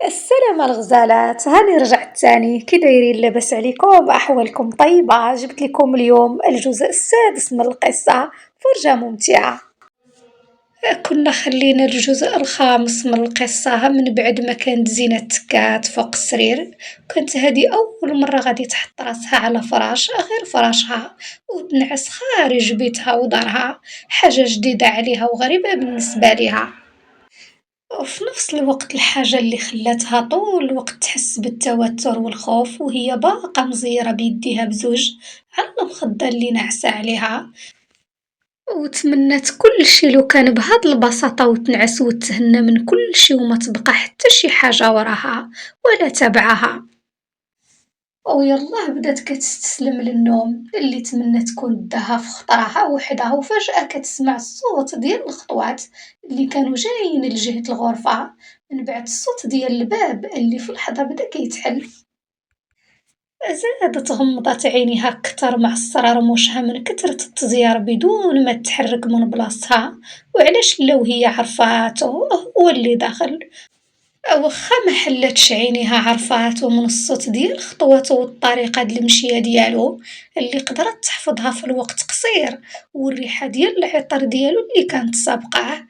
السلام الغزالات، هاني رجعت تاني. كي دايرين؟ لاباس عليكم؟ أحوالكم طيبة؟ جبت لكم اليوم الجزء السادس من القصة، فرجة ممتعة. كنا خلينا الجزء الخامس من القصة من بعد ما كانت زينة تكات فوق السرير. كانت هذه أول مرة غادي تحط راسها على فراش غير فراشها وتنعس خارج بيتها ودارها، حاجة جديدة عليها وغريبة بالنسبة ليها. وفي نفس الوقت الحاجة اللي خلاتها طول الوقت تحس بالتوتر والخوف وهي باقا مزيرة بيديها بزوج على المخدة اللي ناعسة عليها، وتمنات كل شي لو كان بهاد البساطة وتنعس وتهنى من كل شي وما تبقى حتى شي حاجة وراها ولا تبعها. ويلاه بدات كتستسلم للنوم اللي تمنى تكون داها في خطرها وحدها، وفجأة كتسمع الصوت ديال الخطوات اللي كانوا جايين لجهة الغرفة، من بعد الصوت ديال الباب اللي في لحظة بدا كيتحل. زادت غمضت عينيها كتر مع رموشها من كترة التزيار بدون ما تتحرك من بلاصتها. وعلاش لو هي عرفاتو هو اللي داخل، واخا ما حلتش عينيها عرفاتو من الصوت ديال خطواته والطريقة د المشية ديالو اللي قدرت تحفظها في الوقت قصير، والريحة ديال العطر ديالو اللي كانت سابقاه.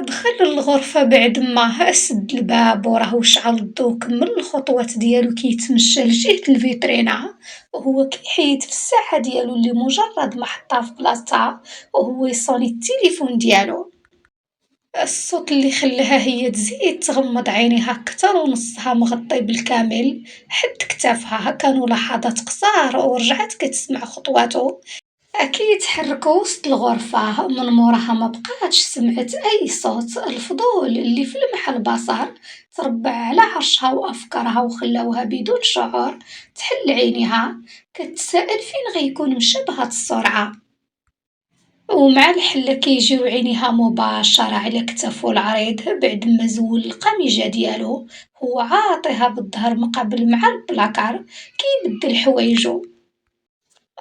دخل الغرفة بعد ما سد الباب وراه وشعل الضو، كمل الخطوات ديالو كيتمشى لجهة الفيترينا وهو كيحيد في الساعة ديالو اللي مجرد ما حطها في بلاصتها وهو يصوني التليفون ديالو. الصوت اللي خلاها هي تزيد تغمض عينيها أكتر ونصها مغطي بالكامل حد كتافها. كانوا لحظات قصار ورجعت كتسمع خطواته كيتحركوا وسط الغرفة، من موراها ما بقاتش سمعت أي صوت. الفضول اللي في لمح البصر تربع على عرشها وأفكارها وخلاوها بدون شعور تحل عينيها كتسائل فين غيكون مشى بهاد السرعة. ومع الحلة كيجيو عينيها مباشرة على كتافو العريض بعد ما زول القميجة ديالو، هو عاطيها بالظهر مقابل مع البلاكار كيبدل حوايجو.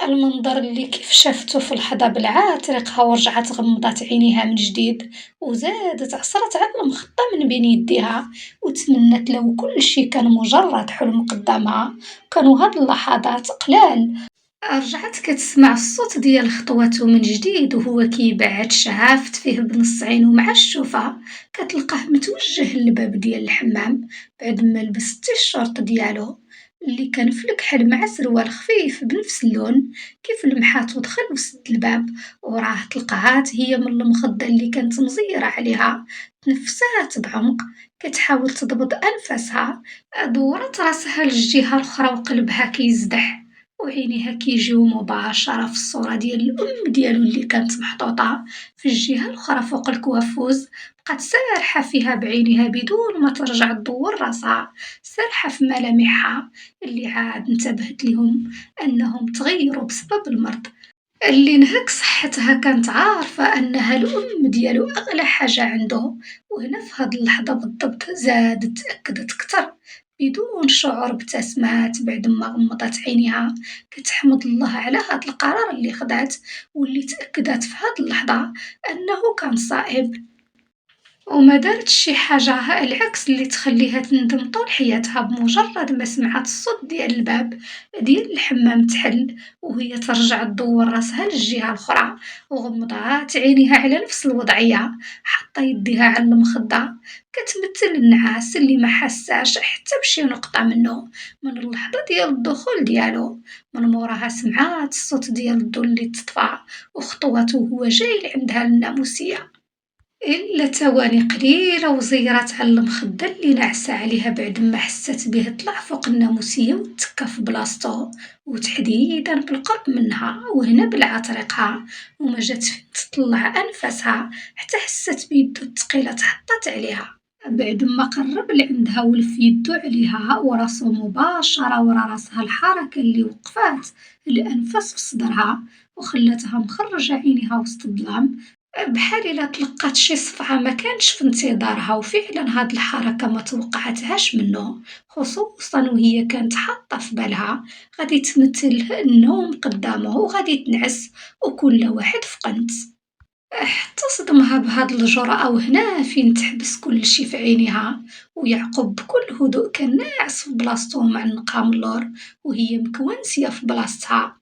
المنظر اللي كيف شافتو في لحظة بلعات ريقها ورجعت غمضات عينيها من جديد، وزادت عصرت على المخطة من بين يديها وتمنت لو كل شي كان مجرد حلم قدامها. كانوا هاد اللحظات قلال. رجعت كتسمع الصوت ديال خطواته من جديد وهو كيبعد شافت فيه بنص عينو مع الشوفة. كتلقاه متوجه للباب ديال الحمام بعد ما لبس التيشيرت ديالو اللي كان في الكحل مع سروال خفيف بنفس اللون. كيف لمحات ودخل وسد الباب وراه تلقاهات هي من المخدة اللي كانت مزيرة عليها، تنفسات بعمق كتحاول تضبط أنفاسها. دورت راسها للجهة الأخرى وقلبها كيزدح وعينيها كيجيو مباشرة في الصورة ديال الأم ديالو اللي كانت محطوطة في الجهة الأخرى فوق الكوافوز. بقات سارحة فيها بعينيها بدون ما ترجع تدور راسها، سارحة في ملامحها اللي عاد انتبهت لهم أنهم تغيروا بسبب المرض اللي نهك صحتها. كانت عارفة أنها الأم ديالو أغلى حاجة عنده، وهنا في هاد اللحظة بالضبط زادت تأكدت كتر. بدون شعور ابتسمات بعد ما غمضت عينيها كتحمد الله على هاد القرار اللي خدات، واللي تأكدت في هاد اللحظة أنه كان صائب وما دارتش شي حاجة العكس اللي تخليها تندم طول حياتها. بمجرد ما سمعت الصوت ديال الباب ديال الحمام تحل وهي ترجع تدور راسها للجهة الأخرى وغمضات عينيها على نفس الوضعية، حاطة يديها على المخدة كتمثل النعاس اللي ما حساش حتى بشي نقطة منه من اللحظة ديال الدخول ديالو. من موراها سمعات الصوت ديال الضو اللي تطفى وخطواته وهو جاي لعندها الناموسية. إلا تواني قليلة وزيرات على المخدة اللي ناعسة عليها بعد ما حست بيه طلع فوق الناموسية وتكا في بلاصتو وتحديدا بالقرب منها وهنا بلع طريقها وما جات فين تطلع أنفاسها حتى حست بيدو التقيلة تحطت عليها. بعد ما قرب لعندها ولف يدو عليها وراسو مباشرة ورا راسها، الحركة اللي وقفات الأنفاس في صدرها وخلاتها مخرجة عينيها وسط الظلام بحال إلا تلقات شي صفعة ما كانش في انتظارها. وفعلا هاد الحركة ما توقعتهاش منه، خصوصا وهي كانت حاطة في بالها غادي تمثل النوم قدامه وغادي تنعس وكل واحد في قنت. حتى صدمها بهاد الجرأة وهنا فين تحبس كلشي في عينيها، ويعقوب بكل هدوء كان ناعس في بلاصتو معنقها من اللور وهي مكوانسية في بلاصتها.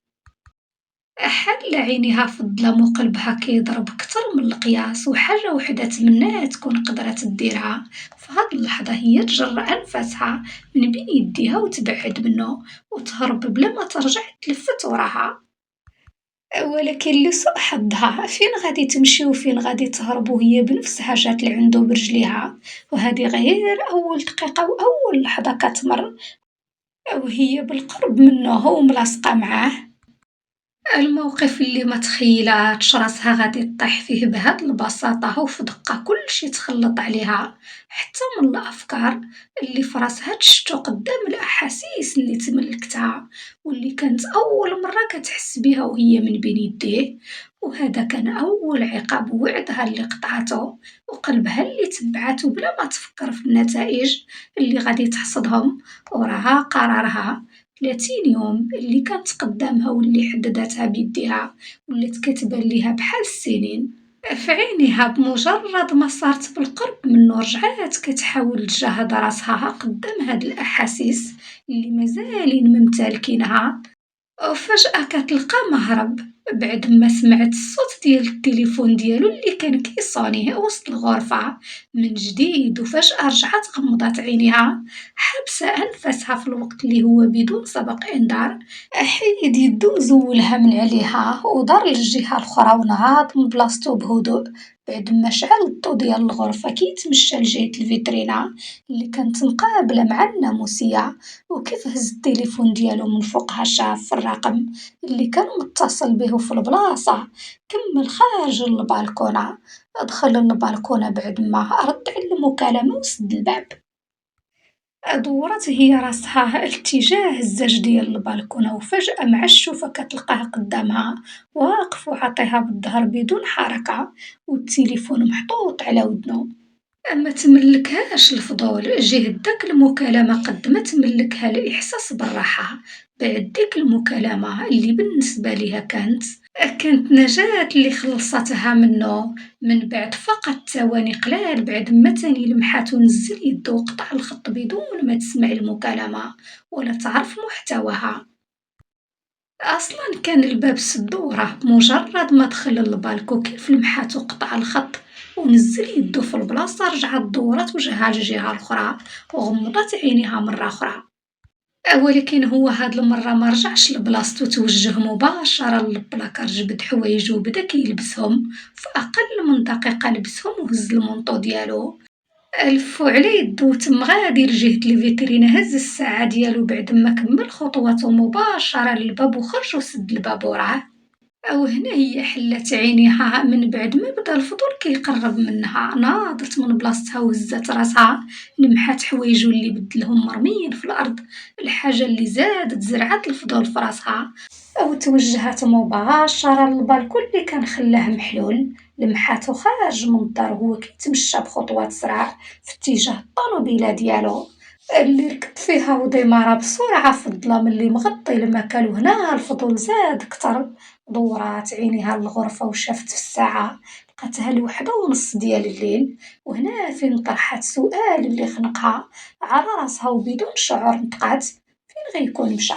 حل عينيها في الظلام وقلبها كيضرب كتر من القياس وحاجة وحدة تمنات تكون قدرت ديرها في هاد اللحظة هي تجرأ أنفاسها من بين يديها وتبعد منه وتهرب بلا ما ترجع تلفت وراها. ولكن لسوء حظها فين غادي تمشي وفين غادي تهرب وهي بنفسها جات لعندو برجليها، وهذه غير أول دقيقة وأول لحظة كتمر وهي بالقرب منه وملاصقة معاه. الموقف اللي ما تخيلاتش راسها غادي طيح فيه بهاد البساطة وفي دقة كلشي تخلط عليها حتى من الأفكار اللي في راسها تشتو قدام الأحاسيس اللي تملكتها واللي كانت أول مرة كتحس بيها وهي من بين يديه، وهذا كان أول عقاب وعدها اللي قطعته وقلبها اللي تبعته بلا ما تفكر في النتائج اللي غادي تحصدهم، وراها قرارها 30 يوم اللي كانت قدامها واللي حددتها بيديها ولات كتبان ليها بحال السنين في عينيها. بمجرد ما صارت بالقرب منو رجعات كتحاول تجاهد راسها قدام هاد الأحاسيس اللي مازالين ممتلكينها، وفجأة كتلقى مهرب بعد ما سمعت الصوت ديال التليفون ديالو اللي كان كيصوني وسط الغرفة من جديد، وفجأة رجعت غمضات عينيها حابسة أنفاسها في الوقت اللي هو بدون سابق إنذار حيد يدو زولها من عليها ودار للجهة الأخرى ونهض من بلاصتو بهدوء بعد ما شعل الضو ديال الغرفة كيتمشى لجهة الفيترينا اللي كانت مقابلة مع الناموسية، وكيف هز التليفون ديالو من فوقها شاف الرقم اللي كان متصل به في البلاصة، كمل خارج البالكونة، دخل البالكونة بعد ما رد على المكالمة وسد الباب. دورت هي راسها اتجاه الزاج ديال البالكونة وفجأة مع الشوفة كتلقاه قدامها واقف وعاطيها بالظهر بدون حركة والتليفون محطوط على ودنو. ما تملكهاش الفضول جه داك المكالمة قد ما تملكها الإحساس بالراحة بعد ديك المكالمة اللي بالنسبة ليها كانت نجاة اللي خلصتها منه من بعد فقط ثواني قلال بعد ما تاني لمحات ونزل يدو وقطع الخط بدون ما تسمع المكالمة ولا تعرف محتواها. أصلا كان الباب سد وراه بمجرد ما دخل البالكو كيف لمحات وقطع الخط ونزل يدو في البلاصة رجعت دورت وجهها للجهة الأخرى وغمضت عينيها مرة أخرى، ولكن هو هاد المرة ما رجعش لبلاصتو توجه مباشرة للبلاكار جبد حوايجو وبدا كيلبسهم في أقل من دقيقة لبسهم وهز المونطو ديالو لفو على يدو تم غادي لجهة الفيترينا هز الساعة ديالو بعد ما كمل خطواتو مباشرة للباب وخرج وسد الباب وراه، وهنا هي حلت عينيها من بعد ما بدا الفضول كيقرب منها ناضت من بلاصتها وهزت راسها لمحات حوايجو اللي بدلهم مرميين في الأرض، الحاجة اللي زادت زرعت الفضول في راسها أو توجهت مباشرة للبالكون اللي كان خلاه محلول لمحاتو خارج من الدار وهو كيتمشى بخطوات سرعة في اتجاه الطونوبيلة ديالو اللي ركب فيها وديمارا بسرعة في الظلام اللي مغطي المكان، وهنا الفضول زاد كتر. دورات عينيها للغرفة وشافت في الساعة لقاتها الوحدة ونص ديال الليل، وهنا فين طرحت سؤال اللي خنقها على راسها وبدون شعور نطقات فين غيكون مشى.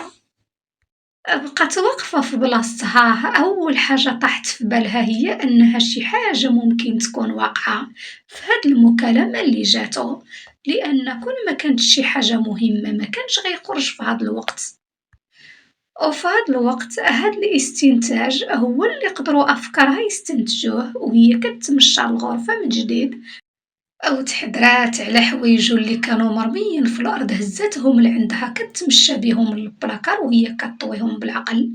بقات واقفة في بلاصتها أول حاجة طاحت في بالها هي أنها شي حاجة ممكن تكون واقعة في هاد المكالمة اللي جاتو، لأن كون ما كانت شي حاجة مهمة ما كانش غيخرج في هاد الوقت، وفي هاد الوقت هاد الاستنتاج هو اللي قدروا أفكارها يستنتجوه وهي كتمشى الغرفة من جديد أو تحدرات على حوايجو اللي كانوا مرميين في الأرض هزتهم لعندها كتمشى بيهم للبلاكار وهي كطويهم بالعقل،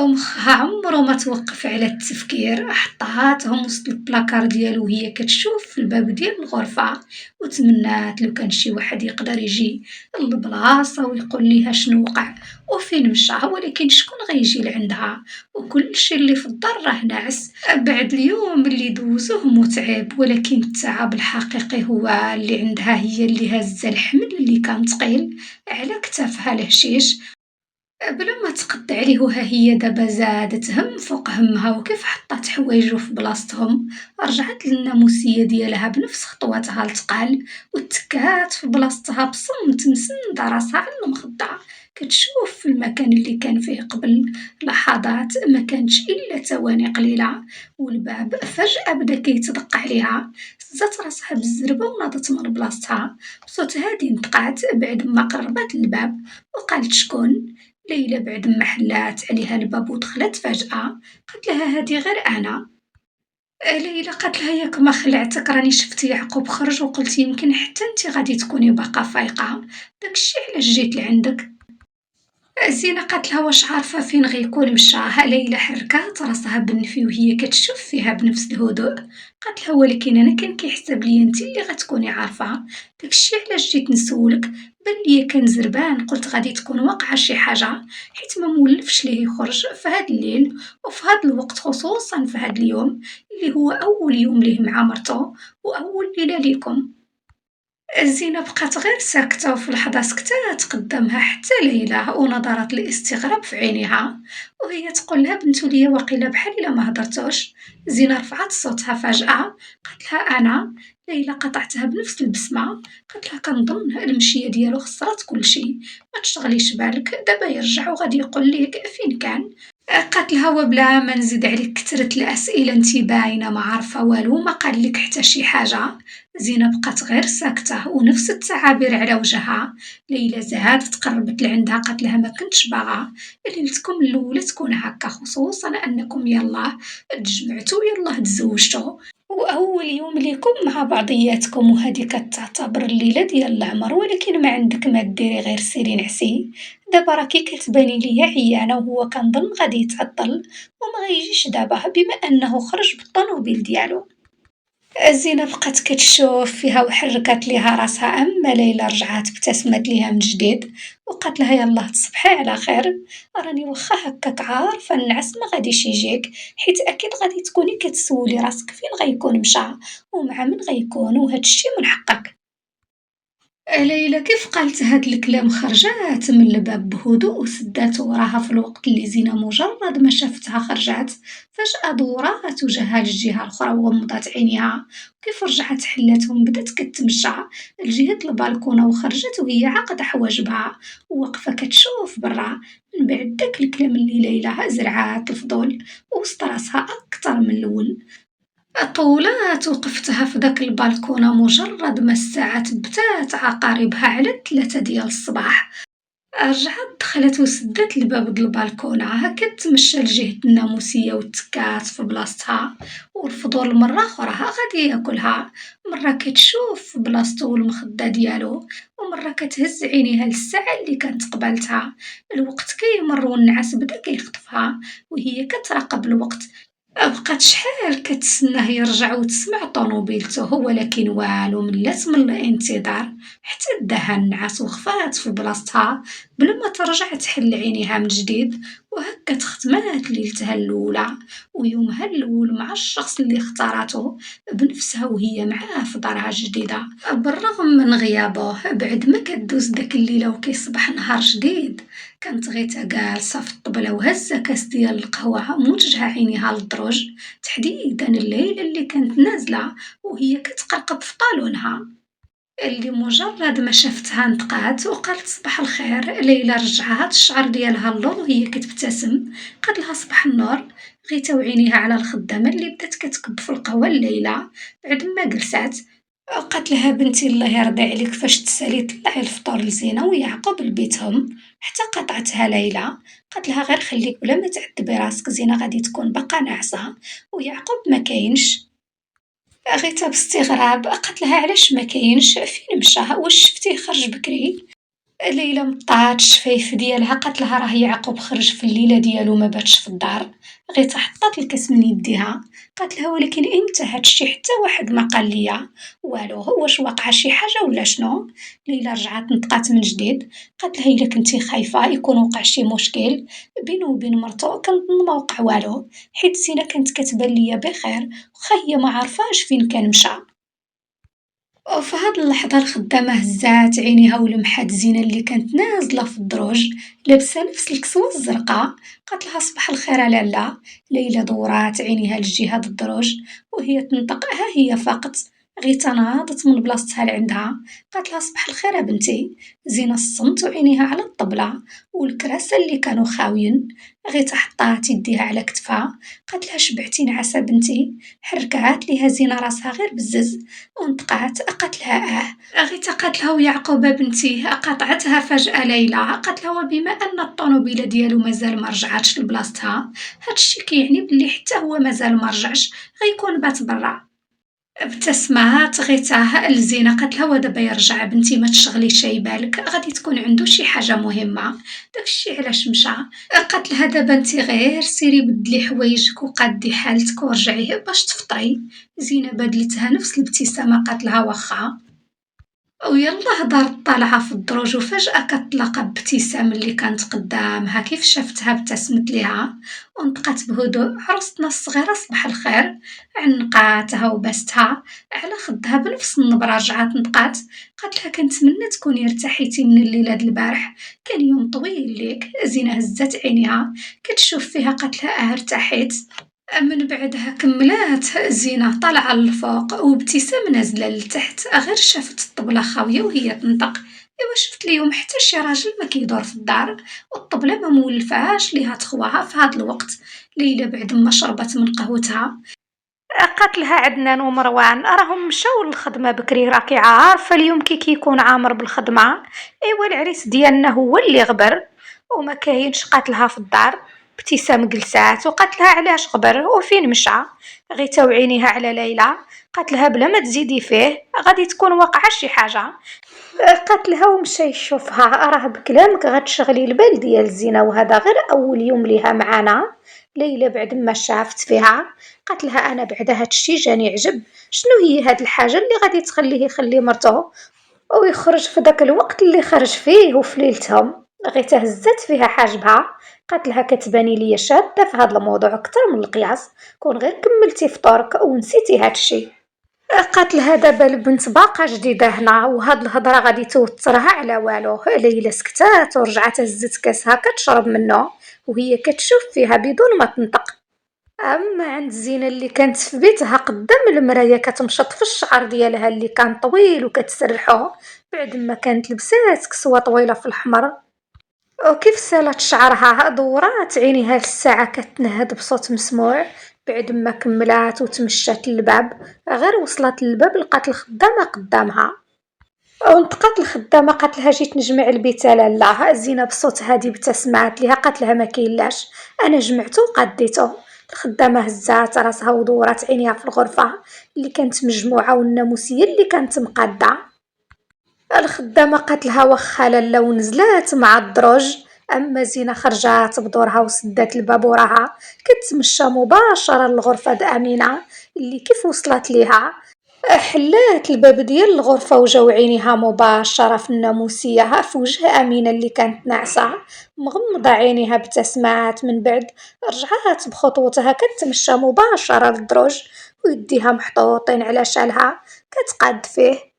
ومخها عمرو ما توقف على التفكير حطاتهم وسط البلاكار ديالو وهي كتشوف في الباب ديال الغرفة وتمنات لو كان شي واحد يقدر يجي للبلاصة ويقول ليها شنو وقع وفين مشى، ولكن شكون غيجي لعندها وكلشي اللي في الدار راه ناعس بعد اليوم اللي دوزوه متعب، ولكن التعب الحقيقي هو اللي عندها هي اللي هزة الحمل اللي كان ثقيل على كتافها الهشيش بلا ما تقد عليه وها هي دابا زادت هَم فوق هَمّها وكيف حطات حوايجو في بلاصتهم، رجعت للناموسية ديالها بنفس خطواتها التقال وتكات في بلاصتها بصمت مسندة راسها على المخدة، كتشوف في المكان اللي كان فيه قبل لحظات ما كانتش إلا ثواني قليلة، والباب فجأة بدا كيتدق عليها، هزات راسها بالزربة وناضت من بلاصتها، بصوت هادي نطقات بعد ما قربات الباب وقالت شكون؟ ليلى بعد ما حلات عليها الباب ودخلت فجأة قالت لها هادي غير أنا. ليلى قالت لها ياك ما خلعتك راني شفت يعقوب خرج وقلت يمكن حتى انت غادي تكوني باقا فايقة داكشي علاش جيت لعندك. زينة قالت لها واش عارفة فين غيكون مشى. ليلى حركات راسها بالنفي وهي كتشوف فيها بنفس الهدوء. قالت لها ولكن انا كان كيحسب لي انت اللي غتكوني عارفة داكشي علاش جيت نسولك. بان ليا كان زربان قلت غادي تكون واقعة شي حاجة حيت ما مولفش ليه يخرج في هاد الليل وفي هاد الوقت خصوصا في هاد اليوم اللي هو اول يوم ليه مع مرتو واول ليلة ليكم. زينة بقات غير ساكتة وفي لحظة سكتات قدامها حتى ليلى ونظرت الاستغراب في عينيها وهي تقول لها بنتو ليا واقيلا بحال إلا ما هدرتوش. زينة رفعت صوتها فجأة قالت لها أنا. ليلى قطعتها بنفس البسمة قالت لها كنظن المشية ديالو خسرات كلشي ما تشغليش بالك دابا يرجع وغادي يقول ليك فين كان. قالت لها وبلا ما نزيد عليك كثرة الأسئلة انتي باينة ما عارفة والو ما قال لك حتى شي حاجة. زينة بقات غير ساكتة ونفس التعابير على وجهها. ليلى زادت قربت لعندها قالت لها ما كنتش باغا ليلتكم الأولى تكون هكا خصوصا أنكم يلاه تجمعتوا يلاه تزوجتوا وأول يوم ليكم مع بعضياتكم وهذه كتعتبر الليلة ديال العمر ولكن ما عندك ما ديري غير سيري نعسي. دابا راكي كتباني ليا عيانة وهو كنظن غادي يتعطل وما غيجيش دابا بما أنه خرج بالطونوبيل ديالو. زينة بقات كتشوف فيها وحركات ليها راسها أما ليلى رجعات ابتسمت ليها من جديد وقالت لها يلاه تصبحي على خير. راني واخا هكاك عارفة النعاس ما غاديش يجيك حيت أكيد غادي تكوني كتسولي راسك فين غيكون مشى ومع من غيكون وهادشي من حقك. ليلى كيف قالت هاد الكلام خرجات من الباب بهدوء وسدات وراها في الوقت اللي زينة مجرد ما شافتها خرجات فجأة دورات وجهها للجهة الأخرى وغمضت عينيها وكيف رجعت حلاتهم بدات كتمشى لجهة البالكونة وخرجت وهي عاقدة حواجبها وواقفة كتشوف برا. من بعد داك الكلام اللي ليلى زرعات الفضول وسط راسها أكتر من الأول. طولات وقفتها في داك البالكونة مجرد ما الساعة تبتات عقاربها على 3 ديال الصباح. رجعت دخلت وسدات الباب د البالكونة ها كتمشى لجهة الناموسية وتكات في بلاصتها والفضول مرة أخرى ها غادي ياكلها. مرة كتشوف في بلاصتو والمخدة ديالو ومرة كتهز عينيها للساعة اللي كانت قبالتها. الوقت كيمر والنعاس بدا كيخطفها وهي كتراقب الوقت. بقات شحال كتسناه يرجع وتسمع طونوبيلته ولكن والو ملات من الانتظار حتى داها النعاس وخفات في بلاصتها بلا ما ترجع تحل عينيها من جديد. وهكا تختمات ليلتها الأولى ويومها الأول مع الشخص اللي اختارته بنفسها وهي معاه في دارها الجديدة. بالرغم من غيابه بعد ما كدوز داك الليلة وكيصبح نهار جديد كانت غيتا جالسة في الطبلة وهزة كاس ديال القهوة موجهة عينيها للدروج تحديدا الليلة اللي كانت نازلة وهي كتقرقب في طالونها. اللي مجرد ما شافتها نطقات وقالت صباح الخير. ليلى رجعات الشعر ديالها اللون وهي كتبتسم قالت لها صباح النور. غيتا وعينيها على الخدامة اللي بدات كتكب في القهوة الليلة بعد ما جلسات. قالت لها بنتي الله يرضي عليك فاش تسالي طلعي الفطور لزينة ويعقوب لبيتهم حتى قطعتها ليلى. قالت لها غير خليك بلا ما تعذبي راسك زينة غادي تكون باقا ناعسة ويعقوب ما كاينش. غيتا باستغراب قالت لها علاش ما كاينش فين مشى واش شفتيه خرج بكري. ليلى مطات الشفايف ديالها قالت لها راه يعقوب خرج في الليلة ديالو ما باتش في الدار. غيتا حطات الكاس من يديها قالت لها ولكن امتى هادشي حتى واحد ما قال ليا والو واش واقعه شي حاجه ولا شنو. ليلى رجعت نطقات من جديد قالت لها الا كنتي خايفه يكون وقع شي مشكل بينه وبين مرتو كنظن ما وقع والو حيت زينه كانت كتبان ليا بخير وخا هي ما عارفاش فين كان مشى. وفي هاد اللحظة الخدامة هزات عينيها ولمحات زينة اللي كانت نازلة في الدروج لابسة نفس الكسوة الزرقاء. قالت لها صباح الخير على لالا. ليلى دورات عينيها لجهة الدروج وهي تنطق ها هي فقط. غي تناضت من بلاصتها لعندها. قالت لها صباح الخير يا بنتي. زينة الصمت وعينيها على الطبلة والكراسة اللي كانوا خاويين. غيتا حطات يديها على كتفها. قالت لها شبعتي نعاسة بنتي. حركات ليها زينة راسها غير بزز ونطقات. قالت لها غيتا. قالت لها ويعقوبة بنتي. قاطعتها فجأة ليلى. قالت لها وبما أن الطوموبيلة ديالو مازال ما رجعاتش لبلاصتها هادشي كيعني بلي حتى هو مازال ما رجعش غيكون بات برا. ابتسمات غيتا لزينة. قالت لها ودابا يرجع بنتي ما تشغليش بالك غادي تكون عنده شي حاجة مهمة داكشي علاش مشى. قالت لها دابا انتي غير سيري بدلي حوايجك وقادي حالتك ورجعي باش تفطري. زينة بدلتها نفس الابتسامة. قالت لها واخا. ويلا دارت طالعة في الدروج وفجأة كتلاقى بابتسام اللي كانت قدامها. كيف شافتها ابتسمت ليها ونطقات بهدوء عروستنا الصغيرة صباح الخير. عنقاتها وبستها على خدها بنفس النبرة. رجعت نطقات. قالت لها كنتمنى تكوني ارتحيتي من الليلة د البارح كان يوم طويل ليك. زينة هزت عينيها كتشوف فيها. قالت لها ارتحيت. من بعدها كملات زينة طالعة للفوق وابتسام نازلة لتحت. غير شافت الطبلة خاوية وهي تنطق. ايوا شفت اليوم حتى شي راجل ما كيدور في الدار والطبلة ما مولفاش ليها تخواها في هاد الوقت. ليلى بعد ما شربت من قهوتها قالت لها عدنان ومروان راهم مشاو للخدمة بكري. راكي عارفة اليوم كي كيكون عامر بالخدمة. ايوا العريس ديالنا هو اللي غبر وما كاينش. قالت لها في الدار. ابتسام جلسات وقالت لها علاش غبر وفين مشى. غيتا وعينيها على ليلى. قالت لها بلا ما تزيدي فيه غادي تكون واقعة شي حاجة. قالت لها ومشى يشوفها. راه بكلامك غتشغلي البال ديال زينة وهذا غير اول يوم ليها معانا. ليلى بعد ما شافت فيها قالت لها انا بعد هادشي جاني عجب. شنو هي هاد الحاجه اللي غادي تخليه يخلي مرته ويخرج في داك الوقت اللي خرج فيه وفي ليلتهم. غير تهزت فيها حاجبها. قالت لها كتباني ليا شاده في هذا الموضوع اكثر من القياس. كون غير كملتي فطورك ونسيتي هادشي. قالت لها دابا البنت باقا جديده هنا وهاد الهضره غادي توترها على والو. ليلى سكتات ورجعت هزت كاسها كتشرب منه وهي كتشوف فيها بدون ما تنطق. اما عند زينة اللي كانت في بيتها قدام المرايه كتمشط في الشعر ديالها اللي كان طويل وكتسرحو بعد ما كانت لبسات كسوه طويله في الحمر. وكيف سالت شعرها دورات عينيها للساعة كتنهد بصوت مسموع. بعد ما كملات وتمشات للباب غير وصلت للباب لقات الخدامة قدامها. ونطقات الخدامة قالت لها جيت نجمع البيت لالا. زينة بصوت هادي ابتسمات ليها. قالت لها ما كاينلاش انا جمعته وقديته. الخدامة هزات راسها ودورات عينيها في الغرفة اللي كانت مجموعة والناموسية اللي كانت مقادة. الخدامة قالت لها واخا لالا ونزلات مع الدروج. اما زينة خرجات بدورها وسدات الباب وراها كتمشى مباشرة لغرفة امينة اللي كيف وصلت ليها حلات الباب ديال الغرفة وجاو عينيها مباشرة في الناموسية في وجه أمينة اللي كانت ناعسة مغمضة عينيها ابتسمات. من بعد رجعات بخطوتها كتمشى مباشرة للدروج ويديها محطوطين على شالها كتقاد فيه.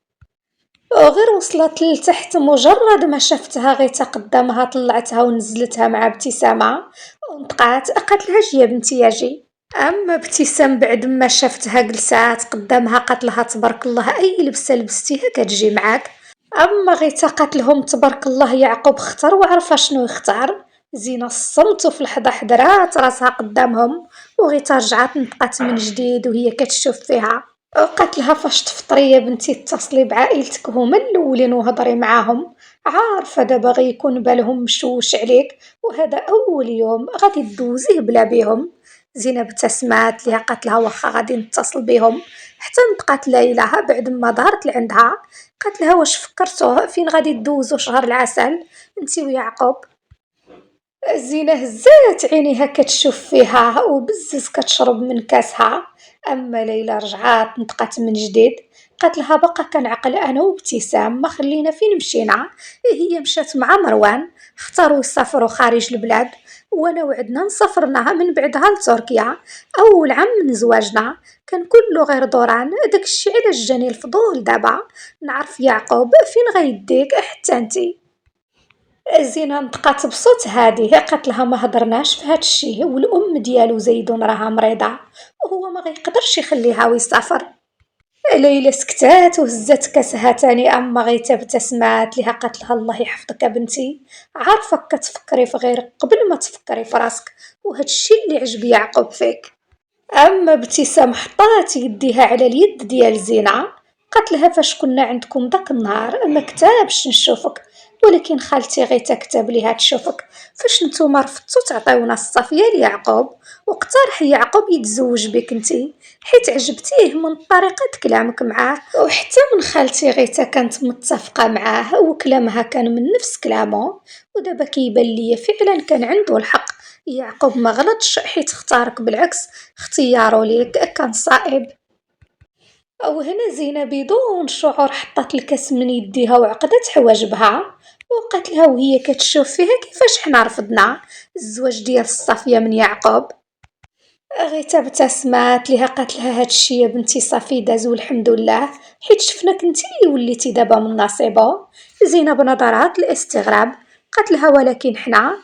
وغير وصلت لتحت مجرد ما شفتها غيتا قدامها طلعتها ونزلتها مع ابتسامة ونطقات. قالت لها جي يا بنتي يا جي. اما ابتسام بعد ما شفتها جلسات قدامها قالت لها تبارك الله اي لبسه لبستيها كتجي معاك. اما غيتا قالت لهم تبارك الله يعقوب اختار وعرف شنو يختار. زينة الصمت وفي اللحظة حضرات راسها قدامهم وغيتا رجعت نطقات من جديد وهي كتشوف فيها. قالت لها فاش تفطري يا بنتي اتصلي بعائلتك هما الاولين وهضري معاهم. عارفه دابا غيكون بالهم مشوش عليك وهذا اول يوم غادي تدوزيه بلا بيهم. زينة ابتسمات ليها. قالت لها واخا غادي نتصل بيهم. حتى نطقات ليلى بعد ما ظهرت لعندها. قالت لها واش فكرتوا فين غادي تدوزوا شهر العسل انتي ويعقوب. زينة هزات عينيها كتشوف فيها وبزز كتشرب من كاسها. أما ليلى رجعات نطقات من جديد. قالت لها بقى كنعقل انا وابتسام ما خلينا فين مشينا. هي مشات مع مروان، اختاروا يسافروا خارج البلاد، وانا وعدنا نسافرناها من بعدها لتركيا. اول عام من زواجنا كان كله غير دوران، داكشي علاش جاني الفضول دابا نعرف يعقوب فين غيديك حتى انتي. زينة نطقات بصوت هادي، قالت لها ما هضرناش في هادشي، والام ديالو زيدون راها مريضة وهو ما غيقدرش يخليها ويسافر. ليلى سكتات وهزت كاسها تاني، اما غيتا ابتسمات ليها قالت لها الله يحفظك بنتي، عارفك كتفكري في غيرك قبل ما تفكري في راسك، وهادشي اللي عجب يعقوب فيك. اما ابتسام حطات يديها على اليد ديال زينة، قالت لها فاش كنا عندكم داك النهار ما كتابش نشوفك، ولكن خالتي غير تكتب ليها تشوفك. فاش نتوما رفضتو تعطيونا الصافية ليعقوب، واقترح يعقوب يتزوج بك انتي حيت عجبتيه من طريقة كلامك معاه، وحتى من خالتي غيتا كانت متفقة معاه وكلامها كان من نفس كلامه. ودابا كيبان ليا فعلا كان عنده الحق، يعقوب ما غلطش حيت اختارك، بالعكس اختياره ليك كان صائب. أو هنا زينة بدون شعور حطت الكاس من يديها وعقدت حواجبها، وقالت لها وهي كتشوف فيها كيفاش حنا رفضنا الزواج ديال الصافية من يعقوب. غيتا ابتسمات ليها قالت لها هادشي يا بنتي صافي داز والحمد لله، حيت شفناك انتي اللي وليتي دابا من نصيبه. زينة بنظرات الاستغراب قالت لها ولكن حنا،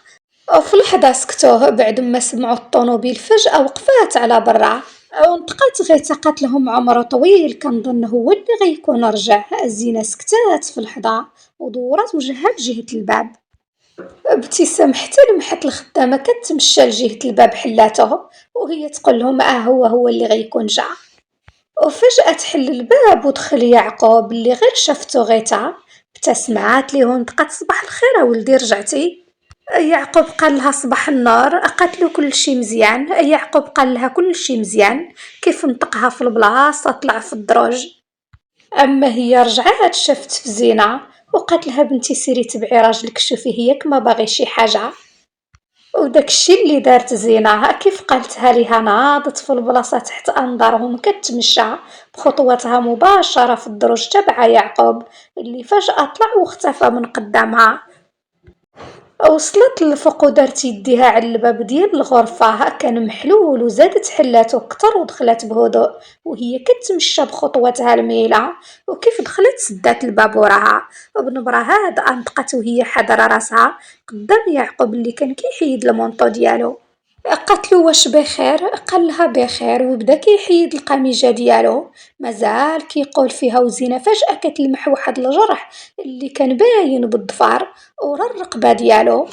وفي لحظة سكتوه بعد ما سمعوا الطوموبيل فجأة وقفات على برا، ونطقات غيتا قالت لهم عمره طويل كنظن هو اللي غيكون رجع. زينة سكتات في لحظة ودورات وجهها لجهة الباب. ابتسام حتى لمحت الخدامة كتمشى لجهة الباب حلاته وهي تقول لهم هو اللي غيكون جا. وفجأة تحل الباب ودخل يعقوب اللي غير شافته غيتا ابتسمات ليهم بقات صباح الخير ولدي رجعتي. يعقوب قال لها صباح النور، قالت له كل شي مزيان. يعقوب قال لها كل شي مزيان، كيف نطقها في البلاصة طلع في الدروج. اما هي رجعات شافت في زينة وقالت لها بنتي سيري تبعي راجلك شوفي هيك ما باغي شي حاجة. وداك الشي اللي دارت زينة كيف قالتها ليها ناضت في البلاصة تحت أنظارهم كتمشى بخطواتها مباشرة في الدروج تبع يعقوب اللي فجأة طلع واختفى من قدامها. وصلت للفوق ودارت يديها على الباب ديال الغرفة كان محلول، وزادت حلاته كتر ودخلت بهدوء وهي كتمشى بخطواتها الميلة. وكيف دخلت سدات الباب وراها وبنبرة هادئة نطقت وهي حاضرة راسها قدام يعقوب اللي كان كيحيد المونطو ديالو. قالتلو واش بخير؟ قال لها بخير وبدا كيحيد القميجة ديالو مازال كيقول فيها. وزينة فجأة كتلمح واحد الجرح اللي كان باين بالضفار ورا الرقبة ديالو،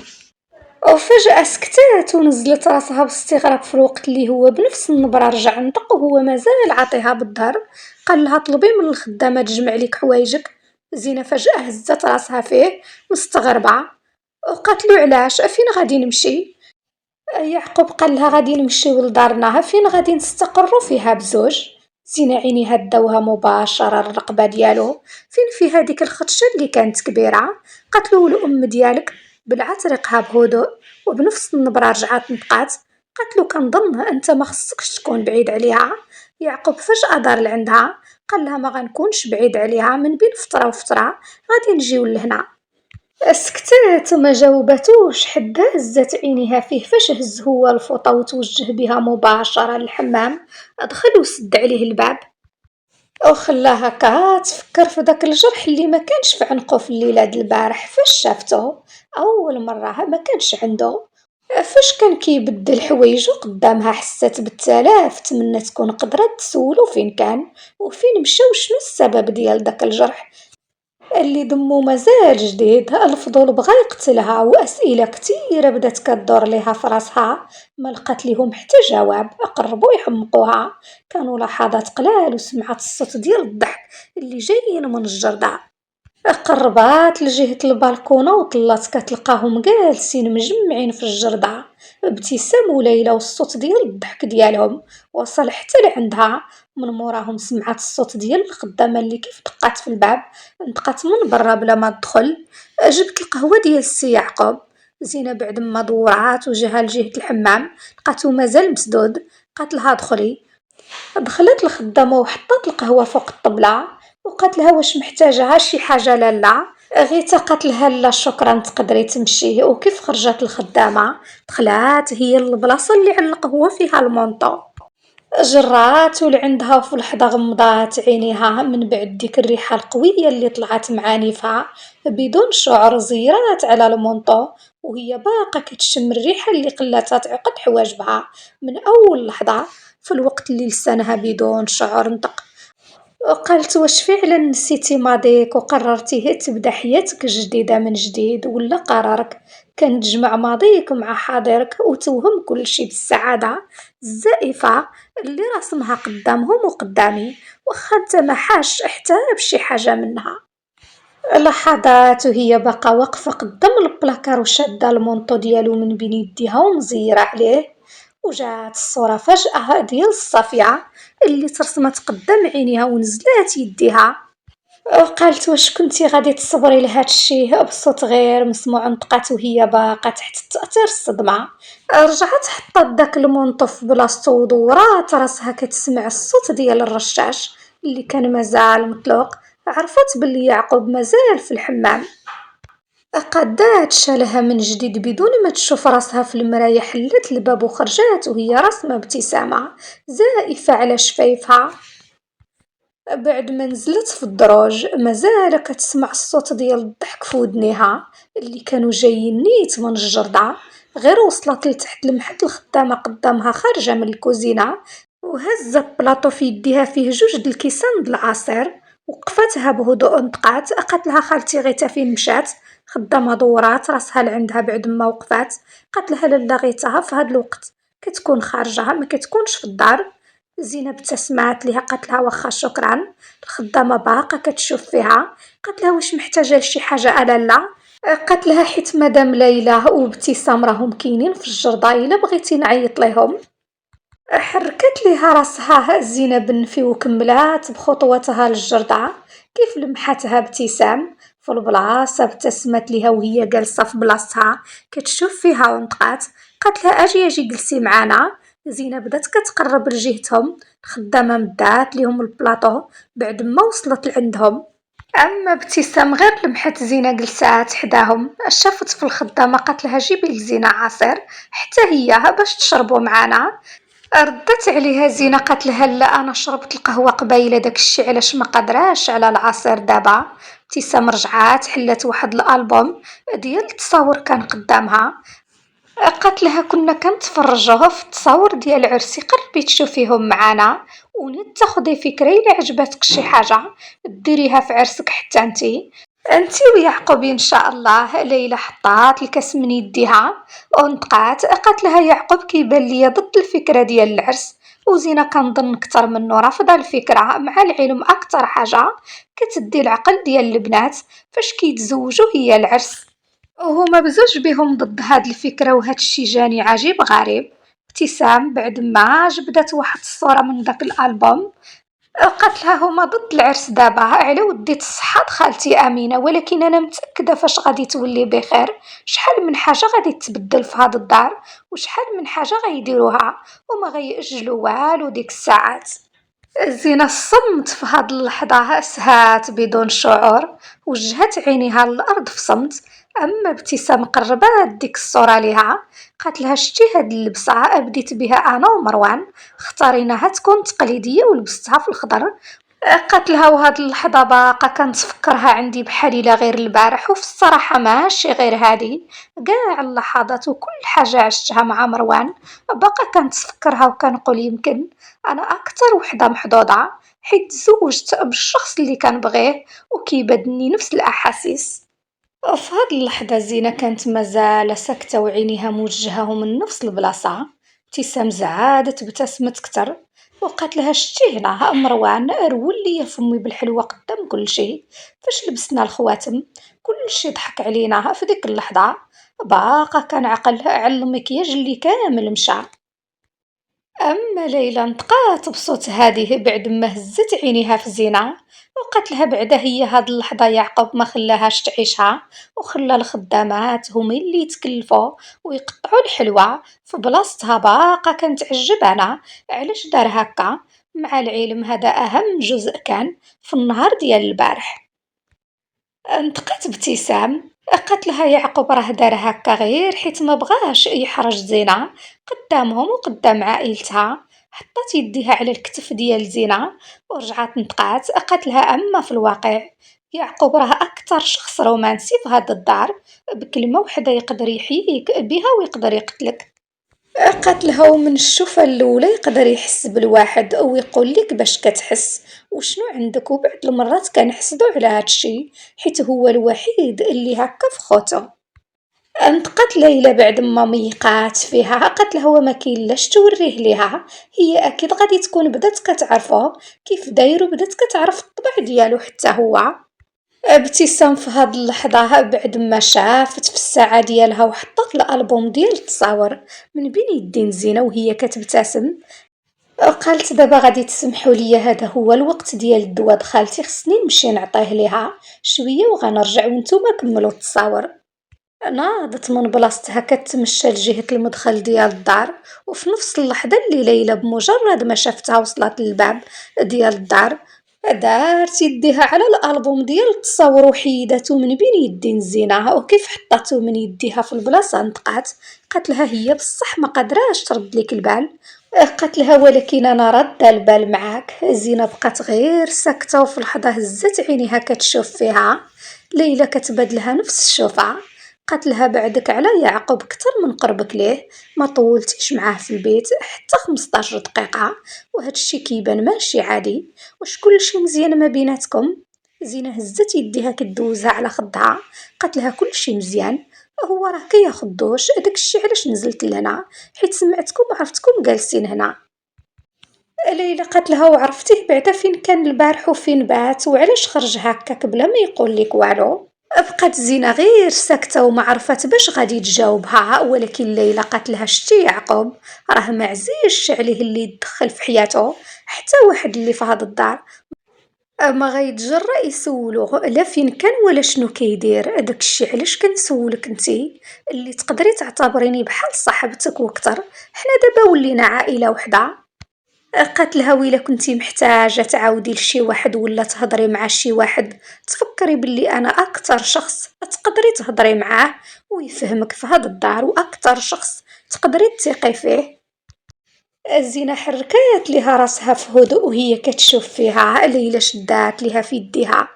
وفجأة سكتات ونزلت راسها باستغراب في الوقت اللي هو بنفس النبرة رجع نطق وهو مازال عاطيها بالظهر. قال لها طلبي من الخدامة تجمع لك حوايجك. زينة فجأة هزت راسها فيه مستغربة وقالت له علاش فين غادي نمشي. يعقوب قال لها غادي نمشيو لدارنا فين غادي نستقروا فيها بزوج. زينة عينيها داوها مباشرة الرقبة ديالو فين في هذيك الخدشة اللي كانت كبيرة. قالت له الأم ديالك بلعت ريقها بهدوء وبنفس النبرة رجعت نطقات. قالت له كنظن انت ما خصكش تكون بعيد عليها. يعقوب فجأة دار لعندها قال لها ما غنكونش بعيد عليها، من بين فترة وفترة غادي نجيو لهنا. سكتات وما جاوباتوش حتى هزت عينيها فيه فاش هز هو الفوطة وتوجه بها مباشرة للحمام. دخل وسد عليه الباب وخلاها كتفكر في داك الجرح اللي ما كانش في عنقه في الليلة د البارح فاش شافته اول مرة ما كانش عنده. فاش كان كيبدل حوايجو قدامها حست بالتلاف، تمنى تكون قدرت تسولو فين كان وفين مشى وشنو السبب ديال داك الجرح اللي دمو مازال جديد. الفضول بغا يقتلها وأسئلة كتيرة بدات كدور ليها في راسها ما لقات ليهم حتى جواب. قربوا يحمقوها كانوا لحظات قلال وسمعت الصوت ديال الضحك اللي جايين من الجردة. قربات لجهة البالكونة وطلات كتلقاهم جالسين مجمعين في الجردة ابتسام وليلى، والصوت ديال الضحك ديالهم وصل حتى لعندها. من موراهم سمعت الصوت ديال الخدامة اللي كيف دقات في الباب نطقات من برا بلا ما تدخل جبت القهوة ديال السي يعقوب. زينة بعد ما دورات وجهها لجهة الحمام لقاتو مازال مسدود. قالت لها دخلي. دخلت الخدامة وحطت القهوة فوق الطبلة وقالت لها واش محتاجة شي حاجة لالا. غيتا قالت لها لا شكرا تقدري تمشي. وكيف خرجت الخدامة دخلات هي البلاصة اللي علق هو فيها المونطو، جرات ولعندها وفي لحظة غمضات عينيها من بعد ديك الريحة القوية اللي طلعت معانيفها بدون شعر. زيرات على المونطو وهي باقا كتشم الريحة اللي خلاتها تعقد حواجبها من أول لحظة. في الوقت اللي لسانها بدون شعور نطق وقالت واش فعلا نسيتي ماضيك وقررتي تبدا حياتك جديدة من جديد، ولا قرارك كان تجمع ماضيك مع حاضرك وتوهم كل شي بالسعادة الزائفة اللي رسمها قدامهم وقدامي واخا انت ما حاش حتى بشي حاجة منها. لحظات وهي باقا واقفة قدام البلاكار وشادة المونطو ديالو من بين يديها ومزيرة عليه، وجات الصورة فجأة ديال الصافية اللي ترسمت قدام عينيها ونزلات يديها. قالت واش كنتي غادي تصبري لهاد الشي بصوت غير مسموع. نطقات وهي باقا تحت تأثير الصدمة. رجعت حطات داك المنطف في بلاصتو ودورات راسها كتسمع الصوت ديال الرشاش اللي كان مازال مطلوق. عرفت باللي يعقوب مازال في الحمام. قادات شالها من جديد بدون ما تشوف راسها في المراية. حلت الباب وخرجت وهي راسمة ابتسامة زائفة على شفايفها. بعد ما نزلت في الدروج مازال كتسمع الصوت ديال الضحك في ودنيها اللي كانوا جايين نيت من الجردة. غير وصلت لتحت لمحت الخدامة قدامها خارجة من الكوزينة وهزت بلاطو في يديها فيه جوج د الكيسان د العصير. وقفتها بهدوء نطقات قالت لها خالتي غيتا فين مشات. خدامة دورات راسها لعندها بعد ما وقفات. قالت لها لالا غيتها في هاد الوقت كتكون خارجة ما كتكونش في الدار. زينب ابتسمات ليها قالت لها واخا شكرا. الخدامة باقا كتشوف فيها. قالت لها واش محتاجة لشي حاجة لالا. قالت لها حيت مدام ليلى وابتسام راهم كاينين في الجردة الا بغيتي نعيط ليهم. حركت ليها راسها زينب النفي وكملات بخطوتها للجردة. كيف لمحتها ابتسام في البلاصة ابتسمت ليها وهي جالسة في بلاصتها كتشوف فيها ونطقات. قالت لها اجي جلسي معانا. زينب بدات كتقرب لجهتهم. الخدامة مدات ليهم البلاطو بعد ما وصلت لعندهم. اما ابتسام غير لمحت زينة جلسات حداهم شافت في الخدامة قالت لها جيبي لزينة عصير حتى هي باش تشربوا معانا. ردت عليها زينة قالت لها لا انا شربت القهوة قبيله داكشي علاش ما قدراش على العصير دابا. ابتسام رجعات حلت واحد الالبوم ديال التصاور كان قدامها. قالت لها كنا كنتفرجوها في التصاور ديال عرسي قربي تشوفيهم معانا ونت تاخدي فكرة الا عجبتك شي حاجة ديريها في عرسك حتى انتي ويعقوب ان شاء الله. ليلى حطات الكاس من يديها ونطقات قالت لها يعقوب كيبان ليا ضد الفكرة ديال العرس. وزينة كنظن كتر منه رافضة الفكرة مع العلم اكتر حاجة كتدي العقل ديال البنات فاش كيتزوجوا هي العرس. وهما بزوج بهم ضد هاد الفكرة وهاد الشي جاني عجيب غريب. ابتسام بعد ما جبدت واحد الصورة من داك الألبوم قالت لها هما ضد العرس دابا على ودي تصحات خالتي أمينة ولكن أنا متأكدة فاش غادي تولي بخير. شحال من حاجة غادي تبدل في هاد الدار وشحال من حاجة غيديروها وما غيأجلوا والو ديك الساعات. زينة صمت في هاد اللحظة سهات بدون شعور وجهت عينيها للأرض في صمت. أما ابتسام قربات ديك الصورة ليها قالت لها شتي هاد اللبسة بديت بها أنا ومروان اختاريناها تكون تقليدية ولبستها في الخضر. قالت لها وهاد اللحظة باقا كنتفكرها عندي بحال إلا غير البارح وفي الصراحة ماشي غير هادي كاع اللحظات وكل حاجة عشتها مع مروان باقا كنتفكرها وكنقول يمكن أنا أكتر وحدة محظوظة حيت تزوجت بالشخص اللي كنبغيه وكيبادلني نفس الأحاسيس. في هاد اللحظة زينة كانت مازال ساكتة وعينيها موجهة من نفس البلاصة. ابتسام زعادت ابتسمت كتر وقالت لها شتي هنا مروان رول لي فمي بالحلوة قدام كل شي. فاش لبسنا الخواتم كل شي ضحك علينا في ديك اللحظة باقا كان عقل على المكياج اللي كامل مشى. أما ليلى نطقات بصوت هاديه بعد ما هزت عينيها في زينة وقالت لها بعدا هي هاد اللحظة يعقوب ما خلاهاش تعيشها وخلى الخدامات هما اللي يتكلفوا ويقطعوا الحلوى في بلاصتها. باقا كانت عجب انا علاش دار هكا مع العلم هذا أهم جزء كان في النهار ديال البارح. انتقات ابتسام، قالت لها يعقوب راه دار هكا غير حيت ما بغاش يحرج زينة قدامهم وقدام عائلتها. حطت يديها على الكتف ديال زينة ورجعت نطقات، قالت لها أما في الواقع يعقوب راه أكتر شخص رومانسي في هاد الدار، بكلمة وحدة يقدر يحييك بها ويقدر يقتلك. قالت لها ومن الشوفة الأولى يقدر يحس بالواحد ويقول لك باش كتحس وشنو عندك، وبعد المرات كنحسدو على هادشي حيت هو الوحيد اللي هكا في خوتو. انطقت ليلى بعد ما ميقات فيها، قالت لها وما كاين لاش توريه ليها، هي اكيد غادي تكون بدات كتعرفو كيف داير وبدات كتعرف الطبع ديالو حتى هو. ابتسام في هاد اللحظة بعد ما شافت في الساعة ديالها وحطت الألبوم ديال التصاور من بين يدين زينة وهي كتبتسم، قالت دابا غادي تسمحوا لي هذا هو الوقت ديال الدواء خالتي، خصني نمشي نعطيه ليها شوية وغنرجع وانتوما كملوا التصاور. ناضت من بلاصتها كتمشى لجهة المدخل ديال الدار، وفي نفس اللحظة اللي ليلى بمجرد ما شافتها وصلت للباب ديال الدار دارت يديها على الألبوم ديال التصاور وحيداتو من بين يدين زينة، وكيف حطاتو من يديها في البلاصة نطقات. قالت لها هي بصح ما قادراش ترد ليك البال. قالت لها ولكن انا رد البال معاك. زينة بقات غير ساكتة وفي لحظة هزت عينيها كتشوف فيها ليلى كتبادلها نفس الشوفة. قالت لها بعدك على يعقوب كتر من قربك ليه ما طولتيش معاه في البيت حتى 15 دقيقة، وهذا الشي كيبان ماشي عادي، واش كلشي مزيان ما بيناتكم؟ زينة هزت يديها كدوزها على خدها، قالت لها كلشي مزيان، هو راه كياخدوش داكشي علاش نزلت لهنا حيت سمعتكم وعرفتكم جالسين هنا. ليلى قالت لها وعرفتيه بعدا فين كان البارح وفين بات وعلاش خرج هكاك بلا ما يقول لك والو؟ بقات زينة غير ساكتة وما عرفت باش غادي تجاوبها، ولكن ليلى قالت لها شتي يعقوب راه ما عزيزش عليه اللي يدخل في حياته حتى واحد اللي في هاد الدار ما غيتجرأ يسولوه لا فين كان ولا شنو كيدير. داكشي علاش كنسولك نتي اللي تقدري تعتبريني بحال صاحبتك وكتر، حنا دابا ولينا عائلة وحدة. قالت لها ويلا كنتي محتاجة تعاودي لشي واحد ولا تهضري مع شي واحد تفكري باللي أنا أكتر شخص تقدري تهضري معاه ويفهمك في هاد الدار وأكتر شخص تقدري تثقي فيه. زينة حركات ليها راسها في هدوء وهي كتشوف فيها. ليلى شدات ليها في يديها،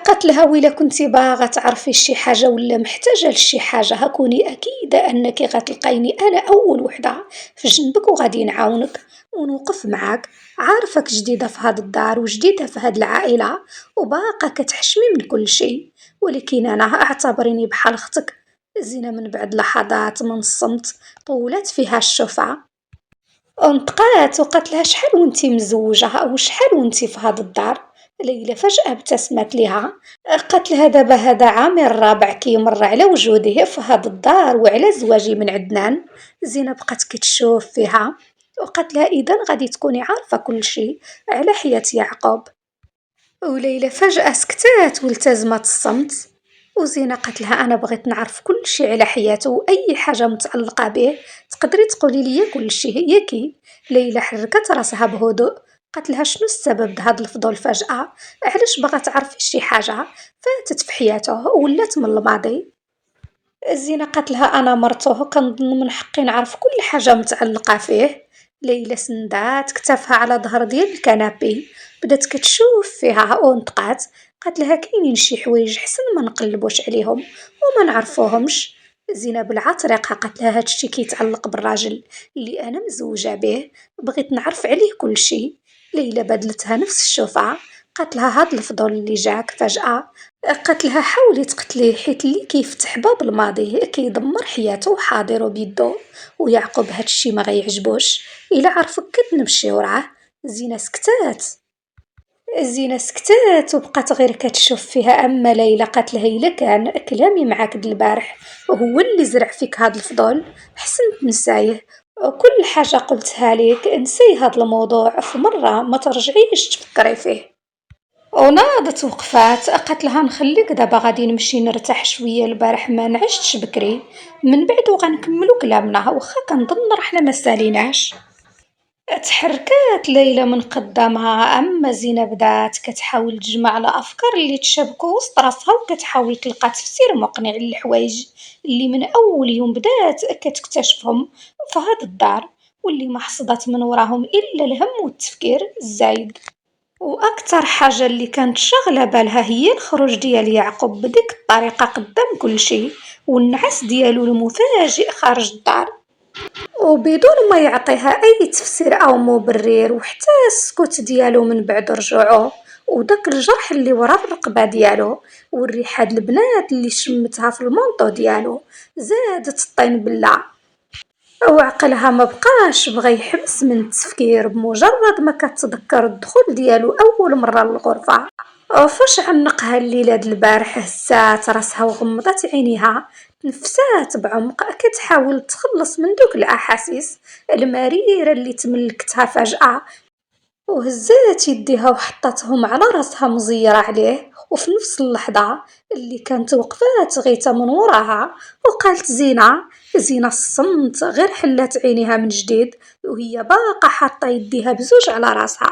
قالت لها ويلا كنتي باغا تعرفي شي حاجة ولا محتاجة لشي حاجة هكوني أكيدة أنك غتلقايني أنا أول وحدة في جنبك وغادي نعاونك ونوقف معاك. عارفك جديدة في هاد الدار وجديدة في هاد العائلة وباقا كتحشمي من كل شي، ولكن أنا اعتبريني بحال أختك. زينة من بعد لحظات من الصمت طولت فيها الشفعة انطقات وقالت لها شحال وانتي مزوجة أو شحال وانتي في هاد الدار؟ ليلى فجأة ابتسمت لها، قالت لها دابا هذا عامي الرابع كيمر على وجوده في هاد الدار وعلى زواجي من عدنان. زينة بقات كتشوف فيها وقالت لها إذا غادي تكوني عارفة كل شي على حياة يعقوب. وليلى فجأة سكتات والتزمت الصمت، وزينة قالت لها أنا بغيت نعرف كل شي على حياته وأي حاجة متعلقة به تقدري تقولي لي كل شي ياكي؟ ليلى حركت راسها بهدوء، قالت لها شنو السبب بهذا الفضول فجأة؟ علاش بغا تعرفي شي حاجة فاتت في حياته ولات من الماضي؟ زينة قالت لها أنا مرته كنظن من حقي نعرف كل حاجة متعلقة فيه. ليلى سندات كتافها على ظهر ديال الكنابي بدات كتشوف فيها ونطقات. قالت لها كاينين شي حوايج حسن ما نقلبوش عليهم وما نعرفوهمش. زينة بالعطريقة قالت لها هادشي كيتعلق بالراجل اللي أنا مزوجة به، بغيت نعرف عليه كل شي. ليلى بدلتها نفس الشوفة، قالت لها هاد الفضول اللي جاك فجأة، قالت لها حاولي تقتليه حيت اللي كيفتح باب الماضي كيدمر حياته وحاضره بيدو، ويعقوب هادشي ما غيعجبوش الا عرفك كتنمشي وراه. زينة سكتات زينة سكتات وبقات غير كتشوف فيها. أما ليلى قالت لها إلا كان كلامي معاك د البارح هو اللي زرع فيك هاد الفضول حسنت نسايه، وكل حاجة قلتها ليك انسي هاد الموضوع في مرة ما ترجعيش تفكري فيه. وناضت وقفات، قالت لها نخليك دابا غادي نمشي نرتاح شويه البارح ما نعشتش بكري من بعد وغنكملو كلامنا، واخا كنظن رحنا ما ساليناش. تحركات ليلى من قدامها، أما زينة بدات كتحاول تجمع الأفكار اللي تشابكو وسط راسها وكتحاول تلقى تفسير مقنع للحوايج اللي من أول يوم بدات كتكتشفهم في هاد الدار، واللي ما حصدت من وراهم إلا الهم والتفكير الزايد. وأكتر حاجة اللي كانت شاغلة بالها هي الخروج ديال يعقوب بديك الطريقة قدام كلشي، والنعاس ديالو المفاجئ خارج الدار وبدون ما يعطيها أي تفسير أو مبرر، وحتى السكوت ديالو من بعد رجوعه وداك الجرح اللي ورا الرقبة ديالو والريحة د البنات اللي شمتها في المونطو ديالو زادت الطين بلة. وعقلها مبقاش بغا يحبس من التفكير بمجرد ما كتذكر الدخول ديالو أول مرة للغرفة. فاش عنقها الليلة د البارح هزات راسها وغمضت عينيها، تنفسات بعمق كتحاول تخلص من دوك الأحاسيس المريرة اللي تملكتها فجأة، وهزات يديها وحطتهم على راسها مزيرة عليه، وفي نفس اللحظة اللي كانت وقفات غيتا من وراها وقالت زينة الصمت غير حلات عينيها من جديد وهي باقا حاطة يديها بزوج على راسها.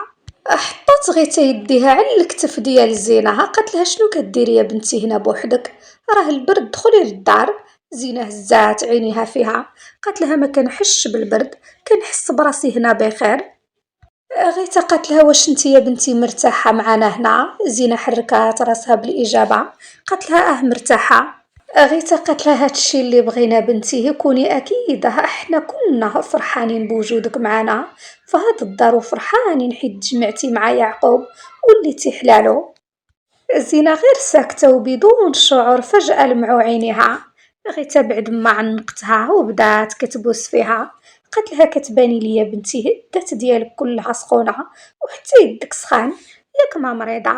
حطات غيتا يديها على الكتف ديال زينة، قالت لها شنو كديري يا بنتي هنا بوحدك، راه البرد دخلي للدار. زينة هزات عينيها فيها، قالت لها ما كنحش بالبرد، كنحس براسي هنا بخير. غيتا قالت لها واش انتي يا بنتي مرتاحة معانا هنا؟ زينة حركات راسها بالإجابة، قالت لها مرتاحة. غيتا قالت لها هادشي اللي بغينا بنتي كوني أكيدة، احنا كلنا فرحانين بوجودك معنا في هاد الدار وفرحانين حيت تجمعتي مع يعقوب وليتي حلالو. زينة غير ساكتة وبدون شعور فجأة لمعوا عينيها. غيتا بعد ما عنقتها وبدات كتبوس فيها، قالت لها كتباني ليا بنتي الدات ديالك كلها سخونة وحتى يدك سخان، ياك ما مريضة؟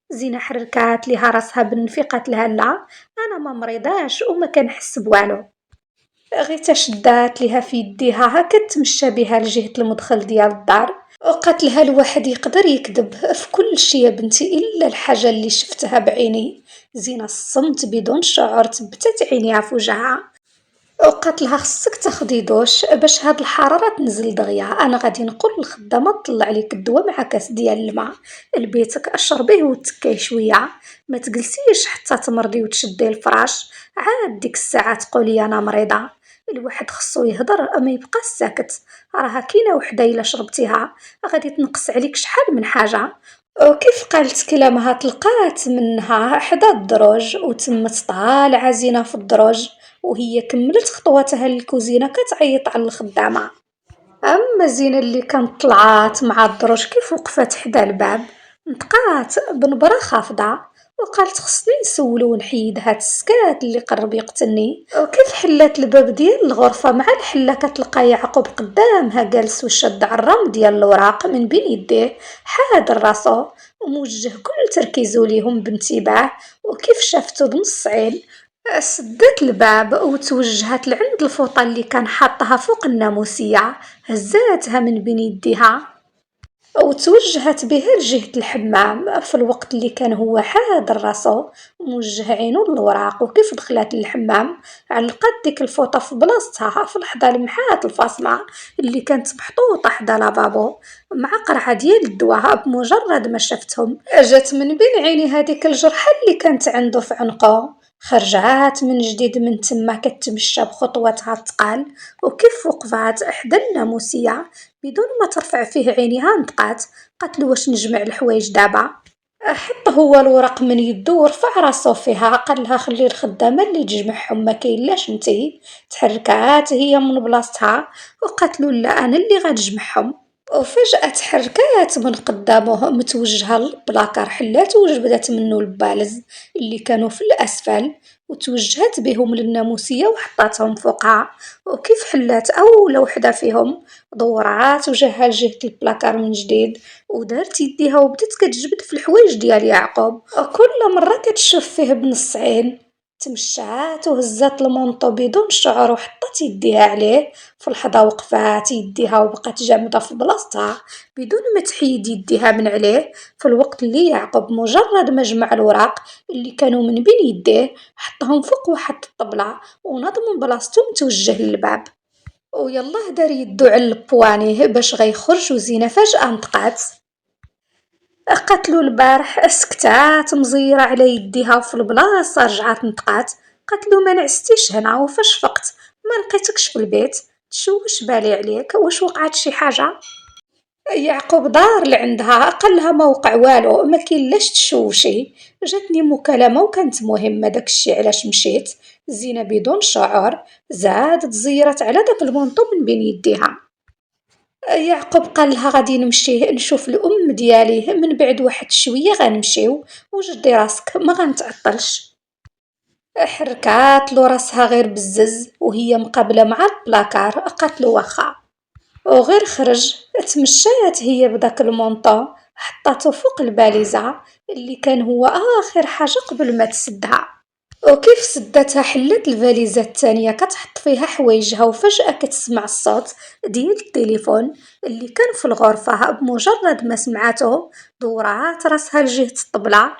زينة حركات ليها راسها بالنفي، قالت لها لا أنا ما مريضاش وما كنحس بوالو. غيتا شدات ليها في يديها هكا تمشى بها لجهة المدخل ديال الدار، وقالت لها الواحد يقدر يكذب في كل شي يا بنتي إلا الحاجة اللي شفتها بعيني. زينة الصمت بدون شعور تبتت عينيها في وجهها، وقالت لها خصك تاخدي دوش باش هاد الحرارة تنزل دغيا، أنا غادي نقول للخدامة تطلع لك الدواء مع كاس ديال الماء لبيتك اشربيه وتكاي شوية، ما تجلسيش حتى تمرضي وتشدي الفراش عاد ديك الساعة تقولي أنا مريضة. الواحد خصو يهدر ما يبقى ساكت، راها كاينة وحدة إلا شربتيها غادي تنقص عليك شحال من حاجة. وكيف قالت كلامها تلقات منها حدا الدروج وتمت طالعة زينة في الدروج، وهي كملت خطواتها للكوزينة كتعيط على الخدامة. أما زينة اللي كانت طلعات مع الدروج كيف وقفت حدا الباب نطقات بنبرة خافضة وقالت خصني نسولو ونحيد هاد السكات اللي قرب يقتلني. وكيف حلات الباب ديال الغرفة مع الحلة كتلقى يعقوب قدامها جالس وشاد عرام ديال الوراق من بين يديه حاضر راسو وموجه كل تركيزو ليهم بانتباه، وكيف شافتو بنص عين سدت الباب وتوجهت لعند الفوطة اللي كان حاطها فوق الناموسية، هزاتها من بين يديها وتوجهت بها لجهة الحمام في الوقت اللي كان هو حاضر راسو موجه عينو للوراق. وكيف دخلت للحمام علقت ديك الفوطة في بلاصتها في لحظة لمحات الفاصمة اللي كانت محطوطة حدا لابابو مع قرعة ديال الدواء. بمجرد ما شفتهم جات من بين عيني هذيك الجرحة اللي كانت عنده في عنقه، خرجات من جديد من تما كتمشى بخطواتها الثقال، وكيف وقفات حدا الناموسية بدون ما ترفع فيه عينيها نطقات، قالتلو واش نجمع الحوايج دابا؟ حط هو الورق من يدو ورفع راسو فيها، قالها خلي الخدامة اللي تجمعهم ما كاينلاش نتي. تحركات هي من بلاصتها وقالتلو لا أنا اللي غنجمعهم. وفجأة تحركات من قدامه متوجهة للبلاكار، حلات وجبدت منه البالز اللي كانوا في الأسفل وتوجهت بهم للناموسية وحطاتهم فوقها. وكيف حلات أول وحدة فيهم دورات وجهها لجهة البلاكار من جديد ودارت يديها وبدت كتجبد في الحوايج ديال يعقوب، وكل مرة كتشوف فيه بنص عين تمشات وهزات المونطو بدون شعور وحطت يديها عليه. في لحظة وقفات يديها وبقات جامدة في بلاصتها بدون ما تحيد يديها من عليه، في الوقت اللي يعقوب مجرد ما جمع الوراق اللي كانوا من بين يديه حطهم فوق واحد الطبلة ونضم من بلاصتو متوجه للباب. ويلاه دار يدو على البوانيه باش غيخرج وزينة فجأة نطقات. قاتلو البارح سكتات مزيرة على يديها وفي البلاصة رجعات نطقات. قاتلو ما نعستيش هنا وفاش فقت ما لقيتكش في البيت. تشوش بالي عليك واش وقعت شي حاجة؟ يعقوب دار لعندها قالها ما وقع والو ما كاين لاش تشوشي. جاتني مكالمة وكانت مهمة داكشي علاش مشيت. زينة بدون شعور زادت زيرت على داك المنطو من بين يديها. يعقوب قالها غادي نمشي نشوف الأم ديالي من بعد واحد شوية غنمشيو وجدي راسك ما غنتعطلش. حركات لو راسها غير بزز وهي مقابلة مع البلاكار قاتلو واخا. وغير خرج تمشات هي بداك المونطو حطاتو فوق الباليزة اللي كان هو آخر حاجة قبل ما تسدها. وكيف سدتها حلت الفاليزة الثانية كتحط فيها حوايجها وفجأة كتسمع الصوت ديال التليفون اللي كان في الغرفة. بمجرد ما سمعته دورات راسها لجهة الطبلة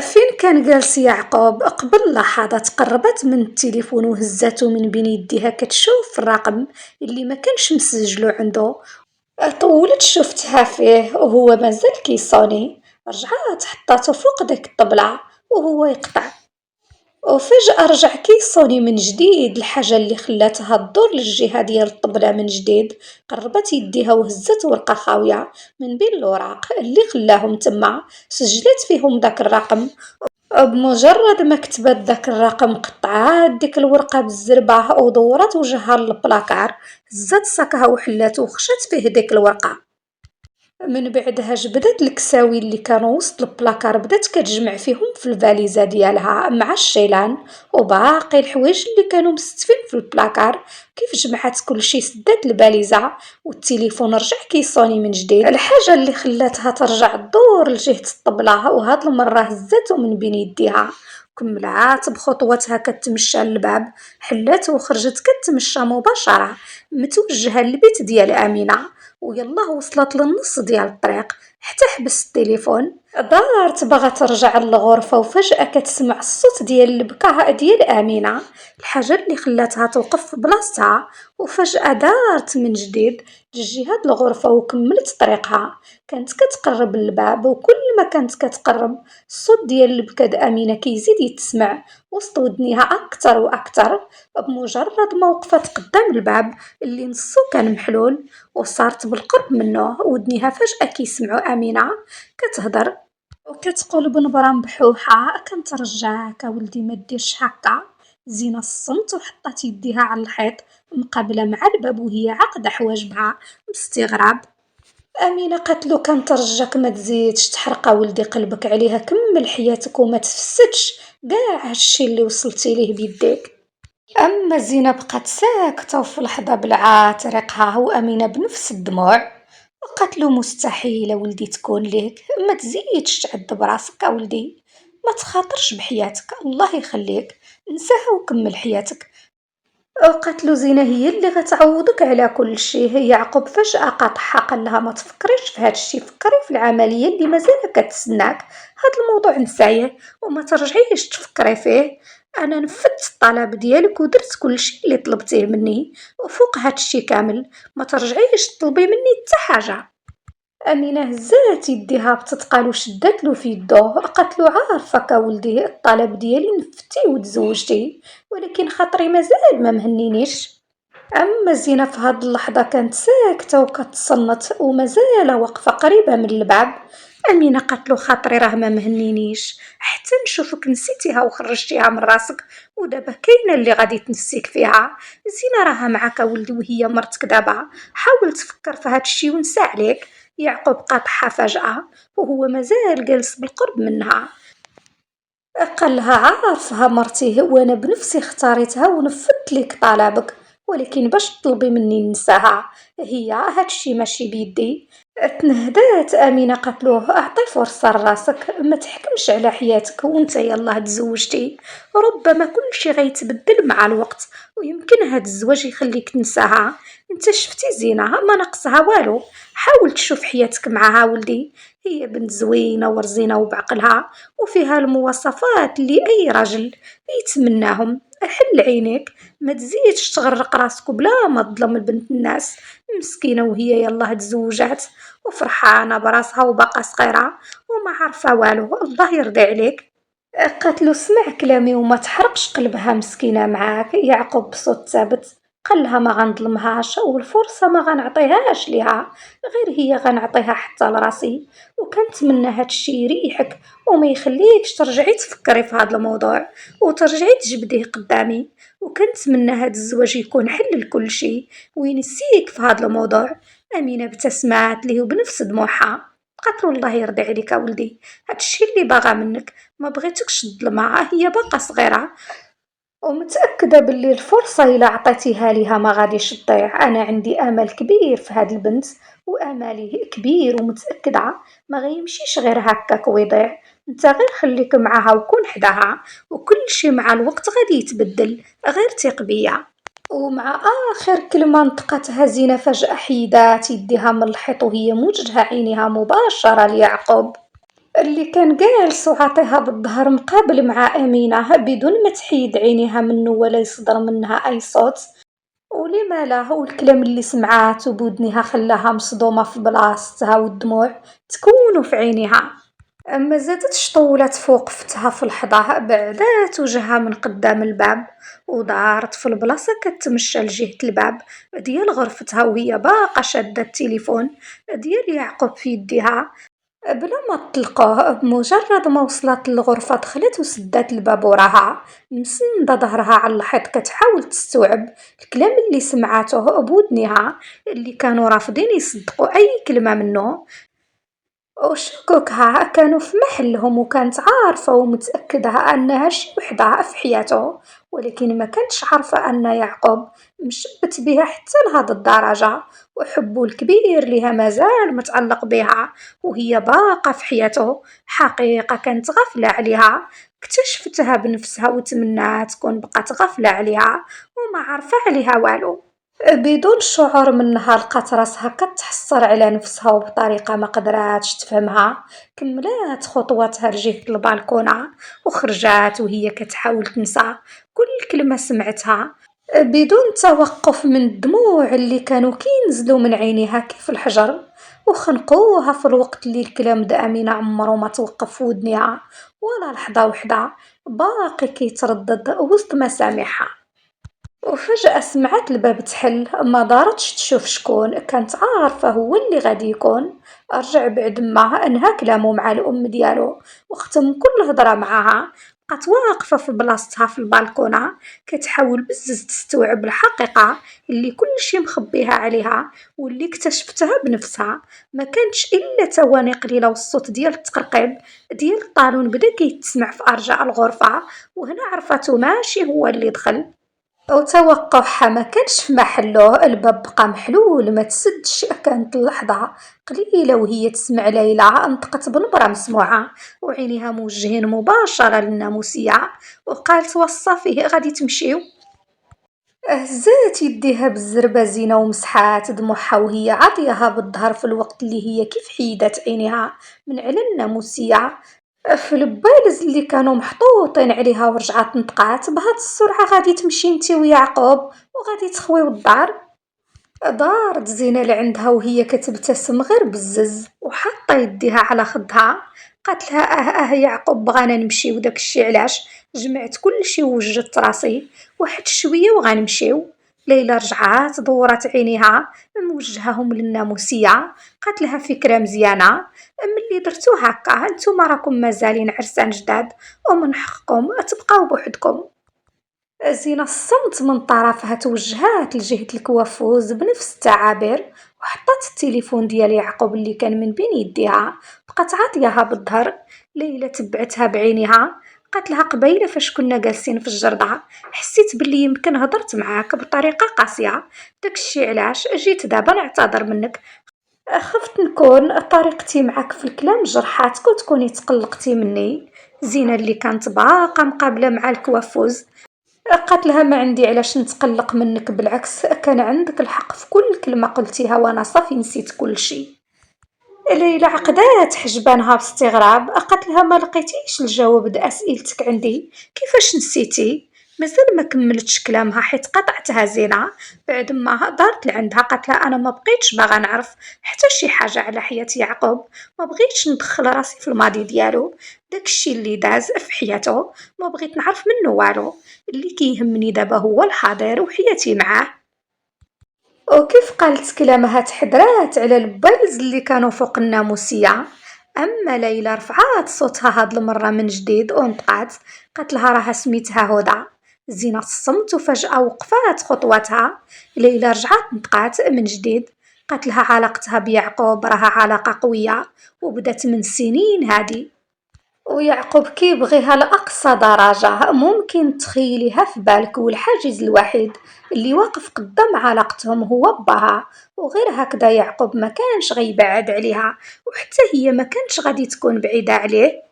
فين كان جالس يعقوب. قبل لحظات قربت من التليفون وهزاتو من بين يديها كتشوف الرقم اللي ما كانش مسجلو عنده. طولت شفتها فيه وهو مازال كيصوني. رجعت حطاتو فوق ديك الطبلة وهو يقطع. وفجأة رجع كيصوني من جديد الحاجة اللي خلاتها تدور للجهة ديال الطبلة من جديد. قربت يديها وهزت ورقة خاوية من بين الوراق اللي خلاهم تما سجلت فيهم داك الرقم. بمجرد ما كتبت داك الرقم قطعات ديك الورقة بالزربة ودورت وجهها للبلاكار. هزت ساكها وحلاتو وخشات فيه ديك الورقة. من بعدها جبدت الكساوي اللي كانوا وسط البلاكار بدات كتجمع فيهم في الفاليزة ديالها مع الشيلان وباقي الحوايج اللي كانوا مستفين في البلاكار. كيف جمعت كل شي سدات الباليزة والتليفون رجع كيصوني من جديد. الحاجة اللي خلاتها ترجع تدور لجهة الطبلة وهاد المرة هزاتو من بين يديها كملات بخطوتها كتمشى للباب. حلات وخرجت كتمشى مباشرة متوجهة للبيت ديال أمينة. ويلا وصلت للنص ديال الطريق حتى حبس التليفون. دارت باغا ترجع للغرفة وفجأة كتسمع الصوت ديال البكاء ديال أمينة الحاجة اللي خلاتها توقف في بلاصتها. وفجأة دارت من جديد لجهة الغرفة وكملت طريقها. كانت كتقرب للباب وكل ما كانت كتقرب الصوت ديال البكاء أمينة كيزيد يتسمع وسط ودنيها أكتر وأكتر. بمجرد ما وقفت قدام الباب اللي نصو كان محلول وصارت بالقرب منه ودنيها فجأة كيسمعوا أمينة كتهضر وكتقول بنبرة مبحوحة كنترجاك ولدي ما ديرش هكا. زينة الصمت وحطات يديها على الحيط مقابلة مع الباب وهي عاقدة حواجبها باستغراب. أمينة قالتلو كنترجاك ما تزيدش تحرق ولدي قلبك عليها كمل حياتك وما تفسدش كاع هادشي اللي وصلتي ليه بيديك. أما زينب بقات ساكتة وفي لحظة بلعات طريقها وأمينة بنفس الدموع. وقالت له مستحيل ولدي تكون ليك ما تزيدش تعذب راسك ولدي ما تخاطرش بحياتك الله يخليك نساها وكمل حياتك. وقالت له زينة هي اللي غتعوضك على كل شيء. هي يعقوب فجأة قاطعها قال لها ما تفكريش في هاد الشيء فكري في العملية اللي مازال كتسناك. هاد الموضوع نسايه وما ترجعيش تفكري فيه. انا نفذت الطلب ديالك ودرت كل شيء اللي طلبتيه مني وفوق هاد الشيء كامل ما ترجعيش تطلبي مني حتى حاجة. أمينة هزات يديها بتثقل وشدت في يدو قالت له عارفك ولدي الطلب ديالي نفذتي وتزوجتي ولكن خاطري مازال ما مهنينيش. أما زينة في هاد اللحظة كانت ساكتة وكتصنت ومازال واقفة قريبة من الباب. أمينة قالت له خاطري راه ما مهنينيش حتى نشوفك نسيتيها وخرجتيها من راسك ودابا كاينة اللي غادي تنسيك فيها. زينة راها معاك ولدي وهي مرتك دابا حاول تفكر في هاد الشي ونسى عليك. يعقوب قاطعها فجأة وهو مازال جالس بالقرب منها. قالها عارفها مرتي وانا بنفسي اختاريتها ونفذت لك طلبك ولكن باش تطلبي مني ننساها هي هادشي ماشي بيدي. تنهدات أمينة قالت اعطي فرصة لراسك ما تحكمش على حياتك وانت يلاه تزوجتي. ربما كل شي غيتبدل مع الوقت ويمكن هاد الزواج يخليك تنساها. انت شفتي زينة ما نقصها والو حاول تشوف حياتك معها ولدي. هي بنت زوينة ورزينة وبعقلها، وفيها المواصفات اللي أي راجل يتمناهم. حل عينيك، ما تزيدش تغرق راسك بلا ما تظلم البنت الناس. مسكينة وهي يلاه تزوجات وفرحانة براسها وباقا صغيرة وما عارفة والو. الله يرضي عليك. قالت له اسمع كلامي وما تحرقش قلبها مسكينة معاك. يعقوب بصوت ثابت قالها ما غنظلمهاش والفرصة ما غنعطيهاش ليها، غير هي غنعطيها حتى لراسي. وكنتمنى هادشي يريحك وما يخليكش ترجعي تفكري في هذا الموضوع وترجعي تجبديه قدامي. وكنتمنى هاد الزواج يكون حل لكل شي وينسيك في هذا الموضوع. أمينة ابتسمات ليه بنفس دموعها. قالت له الله يرضي عليك ولدي، هادشي اللي باغا منك، ما بغيتكش تظلمها، هي باقا صغيرة ومتأكدة باللي الفرصة إلا عطيتيها ليها ما غاديش تضيع. أنا عندي أمل كبير في هاد البنت وأمالي كبير ومتأكدة ما غيمشيش غير هكاك ويضيع. انت غير خليك معاها وكون حداها وكل شي مع الوقت غادي يتبدل، غير ثق بيا. ومع آخر كلمة نطقتها زينة فجأة حيدات يديها من الحيط وهي موجهة عينيها مباشرة ليعقوب اللي كان جالس وعاطيها بالظهر مقابل مع أمينة بدون ما تحيد عينيها منه ولا يصدر منها أي صوت. ولما لا هو الكلام اللي سمعات بودنها خلاها مصدومة في بلاصتها والدموع تكون في عينيها. أما زادتش طولت في وقفتها في لحظة، بعدات وجهها من قدام الباب ودارت في البلاصة كتمشى لجهة الباب ديال غرفتها وهي باقا شادة التليفون ديال يعقوب في يديها. بلا ما تلقاه بمجرد ما وصلت للغرفة دخلت وسدات الباب وراها مسندة ظهرها على الحيط كتحاول تستوعب الكلام اللي سمعته بودنها اللي كانوا رافضين يصدقوا أي كلمة منه. وشكوكها كانوا في محلهم وكانت عارفة ومتأكدة أنها شي وحدة في حياته، ولكن ما كانتش عارفة أن يعقوب مشبت بها حتى لهذا الدرجة وحبه الكبير لها مازال متعلق بها وهي باقة في حياته. حقيقة كانت غافلة عليها، اكتشفتها بنفسها وتمنى تكون بقات غافلة عليها وما عارفة عليها والو. بدون شعور منها لقات راسها كتحسر على نفسها وبطريقة ما قدراتش تفهمها. كملات خطواتها لجهة البالكونة وخرجات وهي كتحاول تنسى كل كلمة سمعتها بدون توقف من الدموع اللي كانوا كينزلوا من عينيها كيف الحجر وخنقوها في الوقت اللي الكلام دا أمينة عمرو ما توقف في ودنها ولا لحظة وحدة، باقي كيتردد وسط مسامعها. وفجأة سمعت الباب تحل، ما دارتش تشوف شكون، كانت عارفة هو اللي غادي يكون. رجع بعد ما انهى كلامه مع الأم ديالو وختم كل هضرة معاها. بقات واقفة في بلاصتها في البالكونة كتحاول بزز تستوعب الحقيقة اللي كل شي مخبيها عليها واللي اكتشفتها بنفسها. ما كانتش إلا ثواني قليلة والصوت ديال التقرقيب ديال الطالون بدا كيتسمع في أرجاء الغرفة، وهنا عرفته ماشي هو اللي دخل وتوقعها ما كانش في محله. الباب بقى محلول ما تسدش. كانت اللحظة قليلة وهي تسمع ليلى نطقت بنبرة مسموعة وعينيها موجهين مباشرة للناموسية وقالت وصافيه غادي تمشيو. هزات يديها بالزربة زينة ومسحات دموعها وهي عاطيها بالظهر في الوقت اللي هي كيف حيدت عينيها من على الناموسية في البالز اللي كانوا محطوطين عليها ورجعت نطقات بهاد السرعة غادي تمشي انتي ويعقوب وغادي تخويو الدار. دارت زينة لعندها وهي كتبتسم غير بزز وحاطة يديها على خدها. قالت لها يعقوب بغانا نمشي وداك الشي علاش جمعت كل شي ووجدت راسي واحد شوية وغنمشيو. ليلى رجعات دورت عينيها موجهاهم للناموسية. قالت لها فكرة مزيانة، ملي درتو هكا هانتوما راكم مازالين عرسان جداد ومن حقكم تبقاو بوحدكم. زينة الصمت من طرفها توجهات لجهة الكوافوز بنفس التعابير وحطت التليفون ديال يعقوب اللي كان من بين يديها بقات عاطياها بالظهر. ليلى تبعتها بعينيها قالت لها قبيله فاش كنا جالسين في الجردة حسيت باللي يمكن هضرت معاك بطريقة قاسية، داكشي علاش جيت دابا نعتذر منك. خفت نكون طريقتي معاك في الكلام جرحاتك وتكوني تقلقتي مني. زينة اللي كانت باقا مقابلة مع الكوافوز قالت لها ما عندي علاش نتقلق منك، بالعكس كان عندك الحق في كل كلمة قلتيها وانا صافي نسيت كل شيء. ليلى عقدات حجبانها باستغراب، قالت لها: ما لقيتيش الجواب لأسئلتك عندي، كيفاش نسيتي؟ مازال ما كملتش كلامها حيت قطعتها زينة بعد ما دارت لعندها. قالت لها: انا ما بقيتش باغا نعرف حتى شي حاجة على حياة يعقوب، ما بغيتش ندخل راسي في الماضي ديالو، داكشي اللي داز في حياته ما بغيت نعرف منه والو، اللي كيهمني دابا هو الحاضر وحياتي معاه. وكيف قالت كلامها تحدرات على البلز اللي كانوا فوق الناموسية. أما ليلى رفعات صوتها هاد المرة من جديد ونطقات، قالت لها: راها سميتها هدى. زينة الصمت وفجأة وقفات خطواتها. ليلى رجعت نطقات من جديد، قالت لها: علاقتها بيعقوب راها علاقة قوية وبدات من سنين هادي، ويعقوب كيبغيها لأقصى درجة ممكن تخيليها في بالك، والحاجز الوحيد اللي واقف قدام علاقتهم هو باها، وغير هكذا يعقوب ما كانش غيبعد عليها وحتى هي ما كانش غادي تكون بعيدة عليه.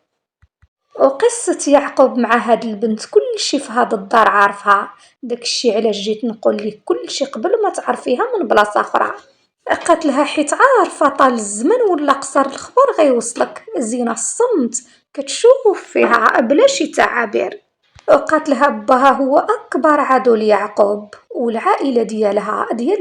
وقصة يعقوب مع هاد البنت كلشي في هاد الدار عارفها، داكشي علاش جيت نقول لك كلشي قبل ما تعرفيها من بلاصة أخرى. قالت لها: حيت عارفة طال الزمن ولا قصر الخبر غيوصلك. زينة الصمت كتشوف فيها بلا شي تعابير. وقالت لها: باها هو أكبر عدو ليعقوب، والعائلة ديال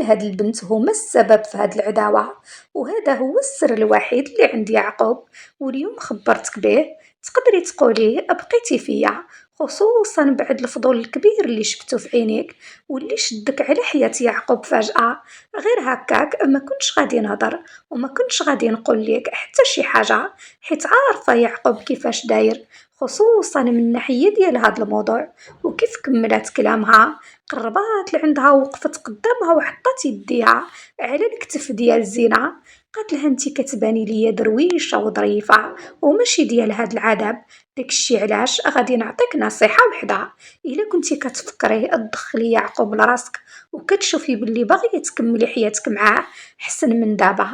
هاد البنت هما السبب في هاد العداوة، وهذا هو السر الوحيد اللي عند يعقوب، واليوم خبرتك به تقدري تقولي بقيتي فيا، خصوصا بعد الفضول الكبير اللي شفتو في عينيك واللي شدك على حياة يعقوب فجأة. غير هكاك ما كنتش غادي نهضر وما كنتش غادي نقول لك حتى شي حاجة، حيت عارفة يعقوب كيفاش داير، خصوصا من الناحية ديال هذا الموضوع. وكيف كملت كلامها قربات لعندها وقفت قدامها وحطت يديها على الكتف ديال زينة. قالت لها: انتي كتباني ليا درويشة وظريفة وماشي ديال هاد العذاب، داكشي علاش غادي نعطيك نصيحة وحدة. الا كنتي كتفكري تدخلي يعقوب لراسك وكتشوفي باللي باغية تكملي حياتك معاه، حسن من دابا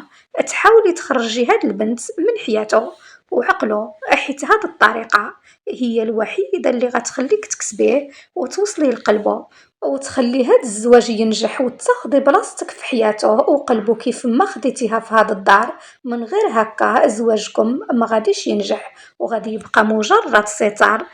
تحاولي تخرجي هاد البنت من حياته وعقله، حيت هاد الطريقة هي الوحيدة اللي غتخليك تكسبيه وتوصلي لقلبه وتخلي هاد الزواج ينجح وتاخدي بلاصتك في حياته وقلبه كيف ما خديتيها في هاد الدار. من غير هكا زواجكم ما غاديش ينجح وغادي يبقى مجرد ستار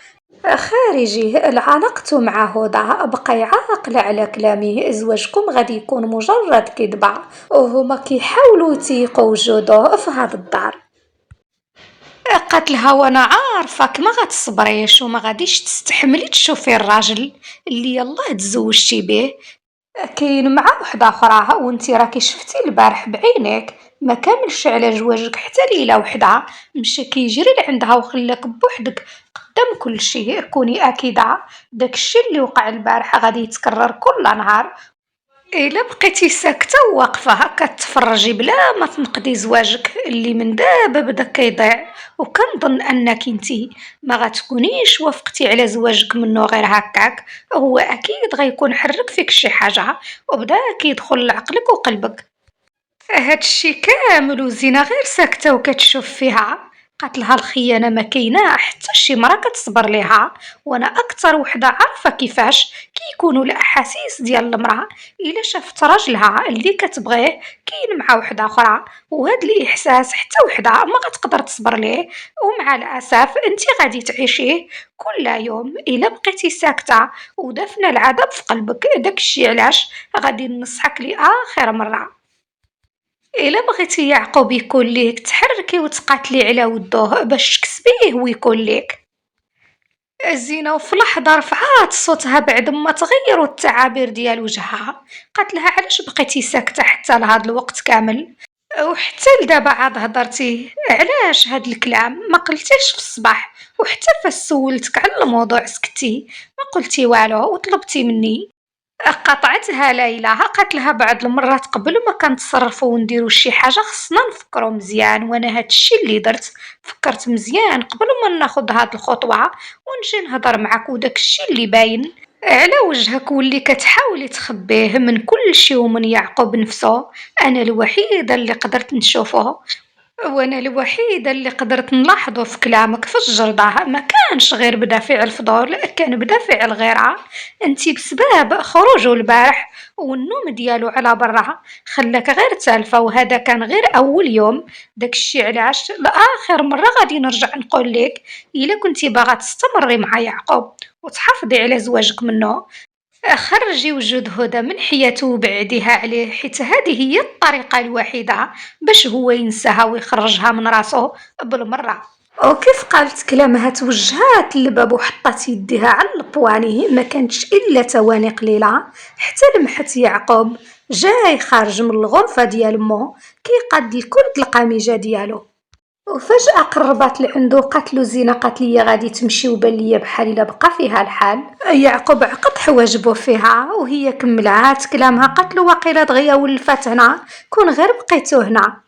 خارجي. العلاقة مع هدى بقاي عاقلة على كلامي، زواجكم غادي يكون مجرد كذبة وهما كيحاولوا يتيقوا وجوده في هاد الدار. قالت لها: وانا عارفاك ما غتصبريش وما غاديش تستحملي تشوفي الراجل اللي يلاه تزوجتي به كاين مع وحده اخرى، وانتي راكي شفتي البارح بعينيك ما كاملش على جواجك حتى ليله وحده، مشى كيجري لعندها وخلاك بوحدك قدام كل شيء. كوني اكيده داكشي اللي وقع البارح غادي يتكرر كل نهار. إلا بقيتي ساكتة وواقفة كتفرجي بلا ما تنقدي زواجك اللي من دابا بدا كيضيع، وكنظن أنك انتي ما غتكونيش وافقتي على زواجك منه غير هكاك، هو أكيد غيكون حرك فيك شي حاجة وبدا كيدخل لعقلك وقلبك. هادشي كامل وزينة غير ساكتة وكتشوف فيها. قالت لها: الخيانة ما كاينة حتى شي مرا كتصبر ليها، وانا اكثر وحده عارفه كيفاش كيكونوا الاحاسيس ديال المراه الا شافت راجلها اللي كتبغيه كاين مع وحده اخرى، وهذا الاحساس حتى وحده ما غتقدر تصبر ليه، ومع الاسف انت غادي تعيشيه كل يوم الا بقيتي ساكته ودفنا العذاب في قلبك. داكشي علاش غادي ننصحك لاخر مره، إلا بغيتي يعقوب يكون ليك تحركي وتقاتلي على ودوه باش تكسبيه ويكون ليك. زينة وفي لحظة رفعات صوتها بعد ما تغيروا التعابير ديال وجهها. قالت لها: علاش بقيتي ساكتة حتى لهاد الوقت كامل وحتى لدابا عاد هضرتي؟ علاش هاد الكلام ما قلتيش في الصباح؟ وحتى فاش سولتك على الموضوع سكتي ما قلتي والو وطلبتي مني. قاطعتها ليلى، قالت لها: بعض المرات قبل ما كنتصرفوا ونديروا شي حاجه خصنا نفكروا مزيان، وانا هادشي اللي درت فكرت مزيان قبل ما ناخذ هاد الخطوه ونجي نهضر معاك. وداكشي اللي باين على وجهك واللي كتحاولي تخبيه من كل شي ومن يعقوب نفسه انا الوحيده اللي قدرت نشوفه وانا الوحيدة اللي قدرت نلاحظه في كلامك في الجردة ما كانش غير بدافع الفضول، كان بدافع الغيرة. انتي بسبب خروجه البارح والنوم ديالو على برا خلاك غير تالفة، وهذا كان غير اول يوم. داكشي علاش لاخر مرة غادي نرجع نقول لك، الا كنتي باغا تستمري مع يعقوب وتحافظي على زواجك منه، خرجي وجود هدى من حياته وبعديها عليه، حيت هذه هي الطريقة الوحيدة باش هو ينساها ويخرجها من راسه بالمرة. وكيف قالت كلامها توجهات للباب وحطت يديها على البواني، ما كانتش إلا تواني قليلة حتى لمحت يعقوب جاي خارج من الغرفة ديال مو كيقاد الكرد القميجة ديالو. وفجأة قربت لعندو قاتلو زينة، قالت لي غادي تمشي وبان ليا بحال إلا بقى فيها الحال. يعقوب عقد حواجبو فيها وهي كملات كلامها، قاتلو واقيلا دغيا ولفات هنا كون غير بقيتو هنا.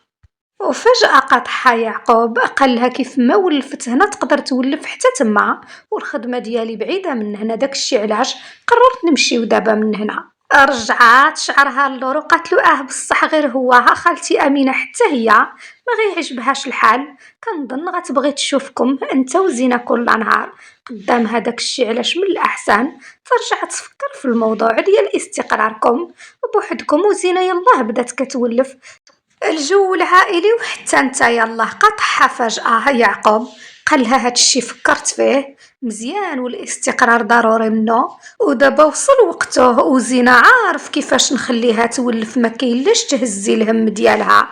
وفجأة قطعها يعقوب قالها كيف ما ولفت هنا تقدر تولف حتى تما، والخدمة ديالي بعيدة من هنا، داكشي علاش قررت نمشيو دابا من هنا. رجعات شعرها اللور وقالت له بصح غير هو، ها خالتي امينه حتى هي ما غيعجبهاش الحال، كنظن غتبغي تشوفكم انت وزينه كل نهار قدام هذاك الشيء، علاش من الاحسن فرجعت تفكر في الموضوع ديال استقراركم بوحدكم. وزينه يلاه بدات كتولف الجو العائلي وحتى انت يلا. قطعها فجأة يعقوب قالها هادشي فكرت فيه مزيان والاستقرار ضروري منه، ودابا وصل وقته وزينة عارف كيفاش نخليها تولف، ما كاينلاش تهزي الهم ديالها.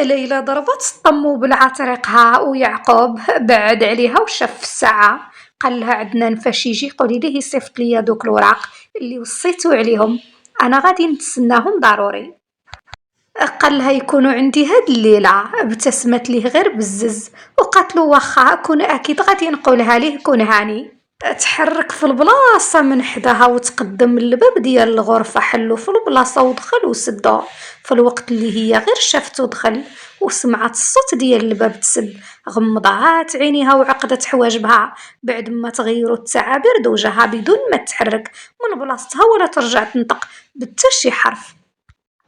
ليلى ضربت الطمو بالعطريقها ويعقوب بعد عليها وشاف الساعة، قال لها عدنان فاش يجي قولي ليه يصيفط ليا دوك الوراق اللي وصيتو عليهم، انا غادي نتسناهم ضروري. قال لها يكونوا عندي هاد الليلة. ابتسمت ليه غير بزز وقالت له واخا كون اكيد غادي نقولها ليه كون هاني. تحرك في البلاصة من حداها وتقدم للباب ديال الغرفة، حلو في البلاصة ودخل وسدو في الوقت اللي هي غير شافته دخل وسمعت الصوت ديال الباب تسد. غمضات عينيها وعقدت حواجبها بعد ما تغيروا التعابير دوجها بدون ما تحرك من بلاصتها ولا ترجع تنطق بتا شي حرف.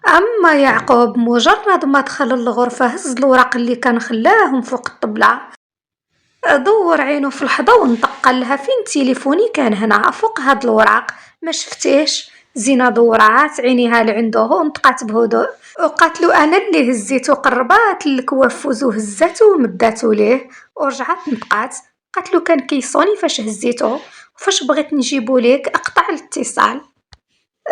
أما يعقوب مجرد ما دخل الغرفة هز الورق اللي كان خلاهم فوق الطبلة، دور عينه في الحظة وانتقل لها فين تليفوني كان هنا فوق هاد الوراق ما شفتيش. زينة دورات عينيها لعنده ونطقات بهدوء وقالت له أنا اللي هزيته، قربات الكوافوز وهزته ومداتو ليه ورجعت نطقات. قالت له كان كيصوني فاش هزيته وفاش بغيت نجيبو ليك أقطع الاتصال.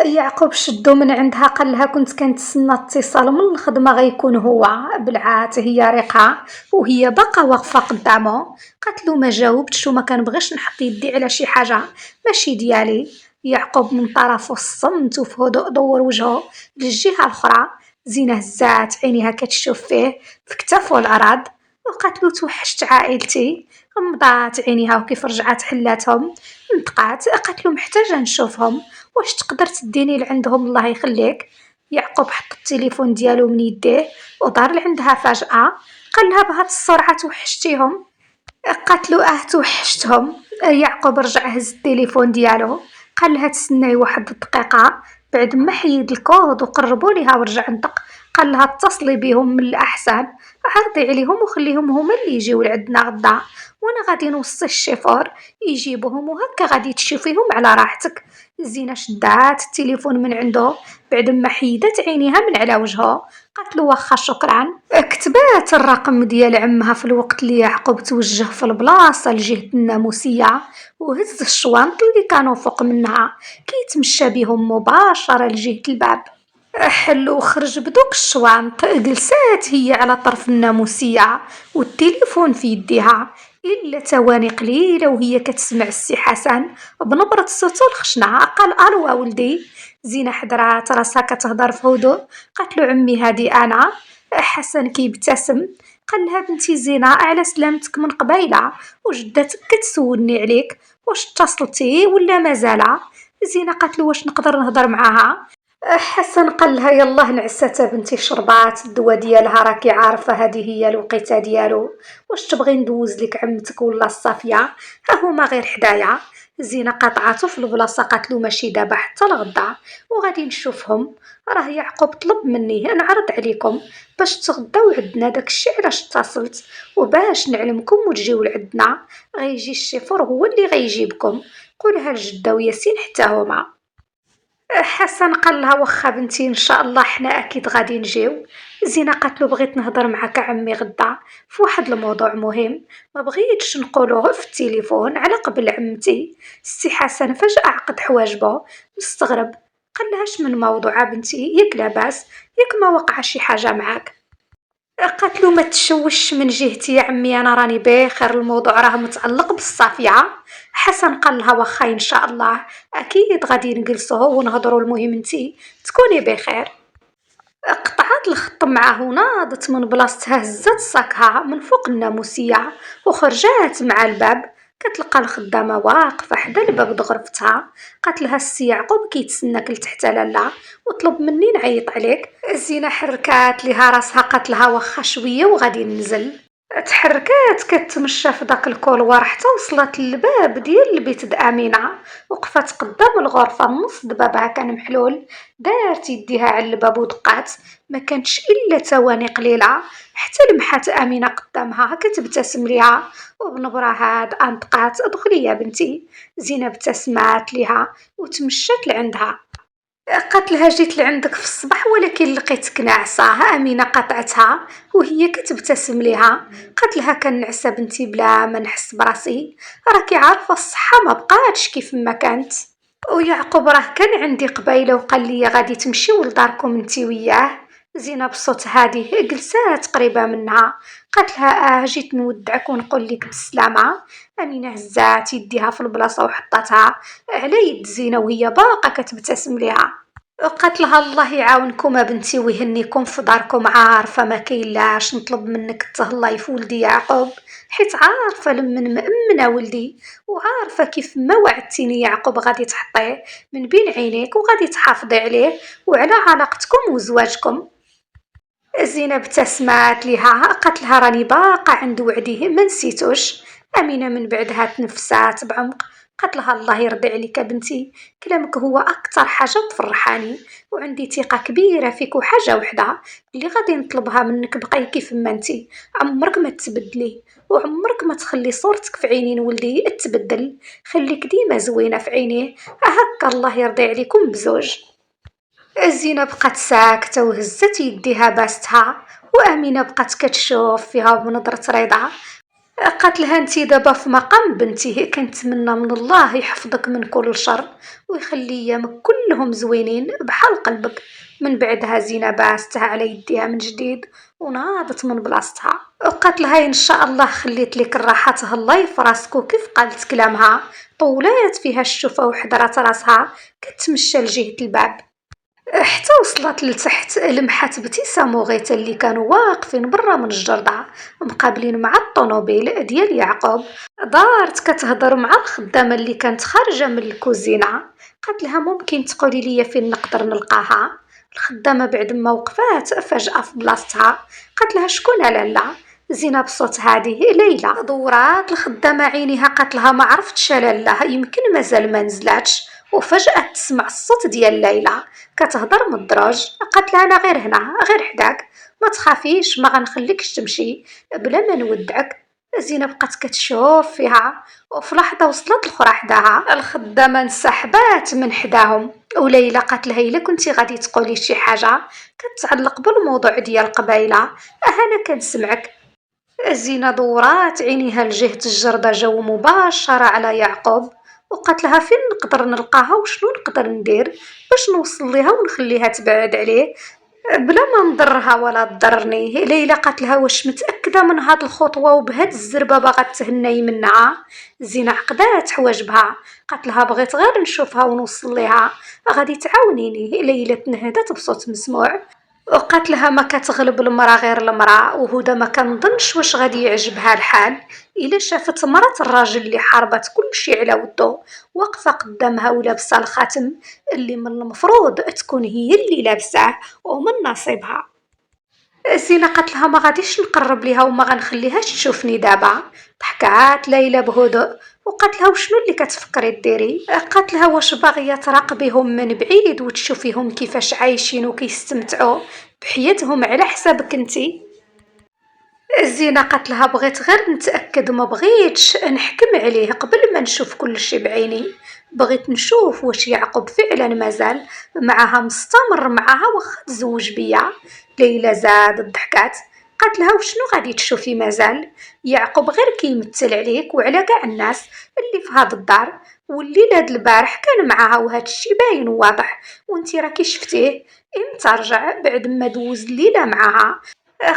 يعقوب شدو من عندها قال لها كنت كنتسنى اتصال من الخدمة غيكون هو. بلعات هي ريقة وهي باقا واقفة قدامه، قالت له ما جاوبتش وما كنبغيش نحط يدي على شي حاجة ماشي ديالي. يعقوب من طرفه الصمت وفي هدوء دور وجهه للجهة الأخرى. زينة هزات عينيها كتشوف فيه في كتافه الأرض وقالت له توحشت عائلتي. غمضات عينيها وكيف رجعت حلاتهم نطقات، قالت له محتاجة نشوفهم، واش تقدر تديني لعندهم الله يخليك. يعقوب حط التليفون ديالو من يديه ودار لعندها فجأة، قال لها بهاد السرعة توحشتيهم؟ قالت له توحشتهم. يعقوب رجع هز التليفون ديالو قال لها تسناي واحد الدقيقة بعد ما حيد الكود وقربوا ليها ورجع نطق. قال لها اتصلي بهم من الأحسن، عرضي عليهم وخليهم هما اللي يجيو لعندنا غدا، وانا غادي نوصي الشيفور يجيبهم وهكا غادي تشوفيهم على راحتك. زينة شدات التليفون من عنده بعد ما حيدت عينيها من على وجهه، قالت له واخا شكرا. كتبات الرقم ديال عمها في الوقت اللي يعقوب توجه في البلاصة لجهة الناموسية وهز الشوانط اللي كانوا فوق منها كيتمشى بهم مباشرة لجهة الباب. حلو وخرج بدوك الشوانط، جلسات هي على طرف الناموسية والتليفون في يديها إلا تواني قليلة وهي كتسمع السي حسن بنبرة صوتو الخشنة قال ألو ولدي. زينة حضرات راسها كتهضر في هدوء، قالت له عمي هادي أنا. حسن كيبتسم قال لها بنتي زينة على سلامتك من قبيلة، وجدتك كتسولني عليك واش اتصلتي ولا مازال. زينة قالت له واش نقدر نهضر معاها. حسن قال لها يلاه نعساتها بنتي شربات الدواء ديالها راكي عارفه هذه هي الوقيته ديالو، واش تبغي ندوز لك عمتك ولا الصافيه ها هما غير حدايا. زينة قاطعاتو في البلاصة قاتلو ماشي دابا حتى الغدا وغادي نشوفهم. راه يعقوب طلب مني نعرض عليكم باش تغداو عندنا، داكشي علاش اتصلت وباش نعلمكم وتجيو لعندنا. غيجي الشيفور هو اللي غيجيبكم، قولها لجدة وياسين حتى هما. حسن قال لها واخا بنتي ان شاء الله حنا اكيد غادي نجيو. زينة قالت له بغيت نهضر معاك عمي غدا في واحد الموضوع مهم، ما بغيتش نقولوه في التليفون على قبل عمتي. السي حسن فجأة عقد حواجبه مستغرب، قال لها اش من موضوع بنتي؟ ياك لاباس؟ ياك ما وقع شي حاجة معاك؟ قالت له ما تشوش من جهتي يا عمي، انا راني بخير، الموضوع راه متعلق بالصافيه. حسن قال لها واخا ان شاء الله اكيد غادي نجلسوا ونهضروا، المهم انتي تكوني بخير. قطعت الخط معاه وناضت من بلاصتها، هزت صاكها من فوق الناموسيه وخرجات مع الباب. كتلقى الخدامه واقفه حدا الباب د غرفتها. قالت لها السي يعقوب كيتسناك لتحت لالا وطلب مني نعيط عليك. زينة حركات ليها راسها، قالت لها واخا شويه وغادي ننزل. تحركات كتمشى في داك الكولوار حتى وصلت للباب ديال البيت د امينه. وقفت قدام الغرفه، النص د بابها كان محلول. دارت يديها على الباب ودقات، ما كانتش الا ثواني قليله حتى لمحات امينه قدامها كتبتسم ليها وبنبره هاد انطقات ادخلي يا بنتي. زينه ابتسمات ليها وتمشات لعندها. قالت لها جيت لعندك في الصباح ولكن لقيتك ناعسة. أمينة قطعتها وهي كتبتسم ليها. قالت لها كنعسة بنتي بلا ما نحس براسي، راكي عارفة الصحة ما بقاتش كيف ما كانت. ويعقوب راه كان عندي قبيله وقال لي غادي تمشيو لداركم انتي وياه. زينة بصوت هادي جلسات قريبة منها. قالت لها جيت نودعك ونقول لك بالسلامة. أمينة هزات يديها في البلاصة وحطتها على يد زينة وهي باقا كتبتسم ليها. قالت لها الله يعاونكم بنتي ويهنيكم في داركم، عارفة ما كاينلاش نطلب منك تهلاي في ولدي يعقوب، حيت عارفة لمن مأمنة ولدي وعارفة كيف ما وعدتيني يعقوب غادي تحطيه من بين عينيك وغادي تحافظي عليه وعلى علاقتكم وزواجكم. زينب ابتسمات ليها، قالت لها راني باقا عند وعدي ما نسيتوش. أمينة من بعدها تنفسات بعمق، قالت لها الله يرضي عليك بنتي، كلامك هو أكثر حاجة مفرحاني وعندي ثقة كبيرة فيك، وحاجة وحدة اللي غادي نطلبها منك بقاي كيف ما انتي، عمرك ما تبدلي وعمرك ما تخلي صورتك في عينين ولدي تبدل، خليك ديما زوينة في عينيه، هكا الله يرضي عليكم بزوج. زينة بقات ساكتة وهزت يديها باستها، وأمينة بقات كتشوف فيها بنظرة رضا. قالت لها انتي دابا في مقام بنتي، كنتمنى من الله يحفظك من كل شر ويخلي ايامك كلهم زوينين بحال قلبك. من بعدها زينة باستها على يديها من جديد وناضت من بلاصتها. وقالت لها ان شاء الله خليت لك الراحة تهلاي في راسك، وكيف قالت كلامها طولات فيها الشوفة وحضرات راسها كتمشى لجهة الباب حتى وصلت لتحت. لمحات ابتسام وغيتا اللي كانوا واقفين برا من الجردة مقابلين مع الطوموبيل ديال يعقوب. دارت كتهضر مع الخدامة اللي كانت خارجة من الكوزينة. قالت لها ممكن تقولي لي فين نقدر نلقاها؟ الخدامة بعد ما وقفات فجأة في بلاصتها قالت لها شكون لالا؟ زينة بصوت هادي ليلى. دورات الخدامة عينيها، قالت لها ما عرفتش لالا، يمكن مازال ما نزلاتش. وفجأة تسمع الصوت ديال ليلى كتهضر من الدرج. قالت لها انا غير هنا غير حداك، ما تخافيش ما غنخليكش تمشي بلا ما نودعك. زينة بقات كتشوف فيها وفي لحظة وصلت الاخرى حداها. الخدامة انسحبات من حداهم وليلى قالت لها الا كنتي غادي تقولي شي حاجة كتعلق بالموضوع ديال القبايلة انا كنسمعك. زينة دورات عينيها لجهة الجردة جو مباشرة على يعقوب وقالت لها فين نقدر نلقاها وشنو نقدر ندير باش نوصل ليها ونخليها تبعد عليه بلا ما نضرها ولا تضرني. ليلى قالت لها واش متأكدة من هاد الخطوة وبهاد الزربة باغا تهني منها؟ زينة عقدات حواجبها، قالت لها بغيت غير نشوفها ونوصل ليها، غادي تعاونيني؟ ليلى تنهدت بصوت مسموع وقالت لها ما كتغلب المرأة غير المرأة، وهدى ما كنظنش واش غادي يعجبها الحال الا شافت مرات الراجل اللي حاربت كل شيء على ودو واقفه قدامها ولابسه الخاتم اللي من المفروض تكون هي اللي لابساه ومن نصيبها. زينة قالت لها ما غاديش نقرب ليها وما غنخليهاش تشوفني دابا. ضحكات ليلى بهدوء وقالت لها وشنو اللي كتفكري ديري؟ قالت لها واش باغيه تراقبيهم من بعيد وتشوفيهم كيفاش عايشين وكيستمتعوا بحياتهم على حسابك انتي؟ زينة قالت لها بغيت غير نتأكد وما بغيتش نحكم عليه قبل ما نشوف كل شي بعيني. بغيت نشوف واش يعقوب فعلا مازال معها مستمر معها واخا تزوج بيا. ليلى زادت ضحكات قالت لها وشنو غادي تشوفي مازال؟ يعقوب غير كيمثل عليك وعلى كاع الناس اللي في هاد الدار. والليل هاد البارح كان معاها وهاد الشي باين واضح وانتي راكي شفتيه. امتى رجع بعد ما دوز الليله معاها؟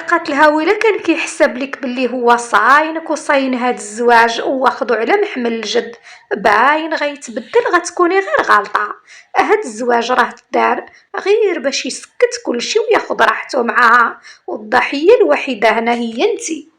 قالت لها ويلا كان كيحسب لك باللي هو صاينك وصاين هاد الزواج واخدو على محمل الجد. باين غيتبدل غتكوني غير غلطة. هاد الزواج راه دار غير باش يسكت كلشي وياخد راحته معاها والضحية الوحيدة هنا هي انتي.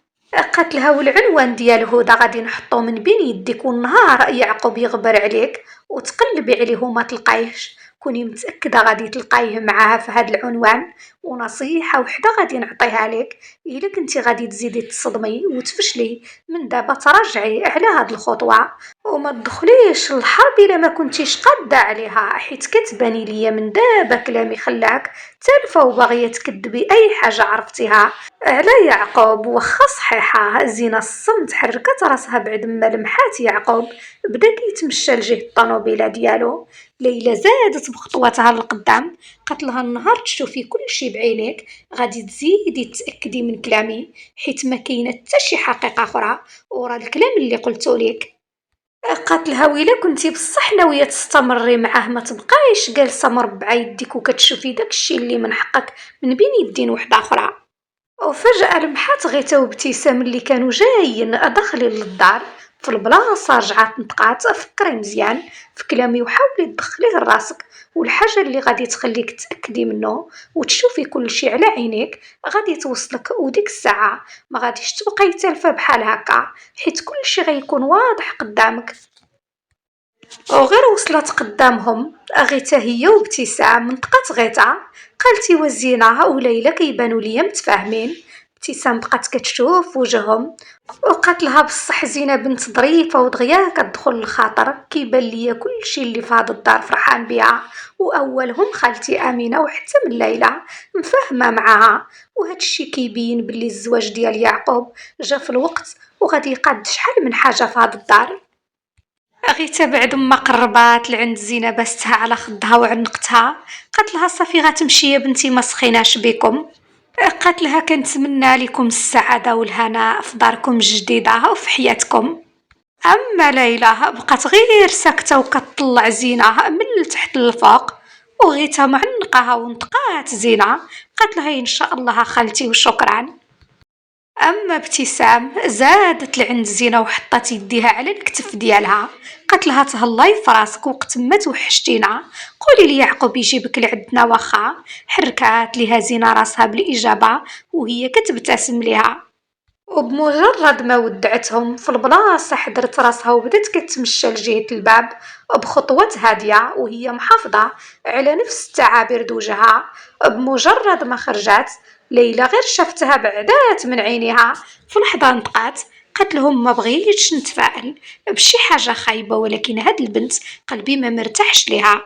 قالت لها والعنوان ديال هدى غادي نحطو من بين يديك والنهار يعقوب يغبر عليك وتقلبي عليه وما تلقايهش كوني متأكدة غادي تلقايه معاها في هذا العنوان. ونصيحة وحدة غادي نعطيها لك إلا كنتي غادي تزيدي تصدمي وتفشلي من دابا تراجعي على هاد الخطوة وما تدخليش الحرب إلا ما كنتيش قادة عليها حيت كتباني ليا من دابا كلامي خلاك تالفة وباغية تكذبي أي حاجة عرفتيها على يعقوب. وخا صحيحة زينة الصمت حركت راسها بعد ما لمحات يعقوب بدا كيتمشى لجهة الطونوبيله ديالو. ليلى زادت بخطواتها للقدام قالت لها النهار تشوفي كل شي بعينيك غادي تزيدي تأكدي من كلامي حيت ما كاينه حتى شي حقيقة أخرى ورا الكلام اللي قلتو ليك. قالت لها ويلا كنتي بصح ناوية تستمري معاه ما تبقايش جالسة مربعة يديك وكتشوفي داكشي اللي من حقك من بين يدين وحدة أخرى. وفجأة لمحات غيتا وابتسام اللي كانوا جايين داخلين للدار في البلاصة رجعت نطقات فكري مزيان في كلامي وحاولي تدخليه لراسك والحاجة اللي غادي تخليك تأكدي منه وتشوفي كل شي على عينيك غادي توصلك وديك الساعة ما غاديش تبقاي تالفة بحال هكا حيت كل شي غيكون واضح قدامك. وغير وصلت قدامهم غيتا هي وابتسام منطقات غيتا قالتي وزينة وليلى كيبانوا ليا متفاهمين. ابتسام بقات كتشوف وجههم وقالت لها بصح زينة بنت ظريفة ودغيا كتدخل الخاطر كيبان ليا كلشي اللي في هاد الدار فرحان بيها واولهم خالتي امينه وحتى من ليلى مفاهمه معاها. وهادشي كيبين باللي الزواج ديال يعقوب جا في الوقت وغادي يقاد شحال من حاجه في هاد الدار. غيتا بعد ما قربات لعند زينة باستها على خدها وعنقتها قالت لها صافي غتمشي يا بنتي ما سخيناش بكم. قالت لها كنتمنى لكم السعادة والهناء في داركم الجديدة وفي حياتكم. أما ليلى بقات غير ساكتة وكتطلع زينة من تحت للفوق وغيتا معنقها ونطقات زينة قالت لها إن شاء الله خالتي وشكرا. أما ابتسام زادت لعند زينة وحطت يديها على الكتف ديالها قالت لها تهلاي فراسك وقت ما توحشتينا قولي لي يعقوب يجيبك لعندنا واخا. حركات ليها زينة راسها بالإجابة وهي كتبتسم ليها. وبمجرد ما ودعتهم في البلاصة حضرت راسها وبدت كتمشى لجهة الباب بخطوات هادية وهي محافظة على نفس التعابير دوجها. بمجرد ما خرجت ليلى غير شفتها بعدات من عينيها في لحظة نطقات قالت لهم ما بغيتش نتفائل بشي حاجة خايبة ولكن هاد البنت قلبي ما مرتاحش ليها.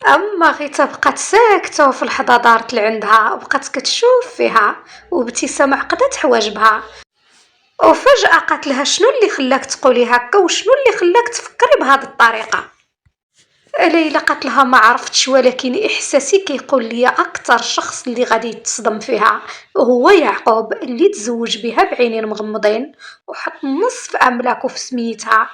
أما غيتا بقات ساكتة وفي لحظة دارت لعندها وبقات كتشوف فيها وابتسام عقدت حواجبها وفجأة قالت لها شنو اللي خلاك تقولي هكا وشنو اللي خلاك تفكري بهذه الطريقة؟ ليلى قالت لها ما عرفتش ولكن إحساسي كيقول لي أكتر شخص اللي غادي تصدم فيها هو يعقوب اللي تزوج بها بعينين مغمضين وحط نصف أملاكه في سميتها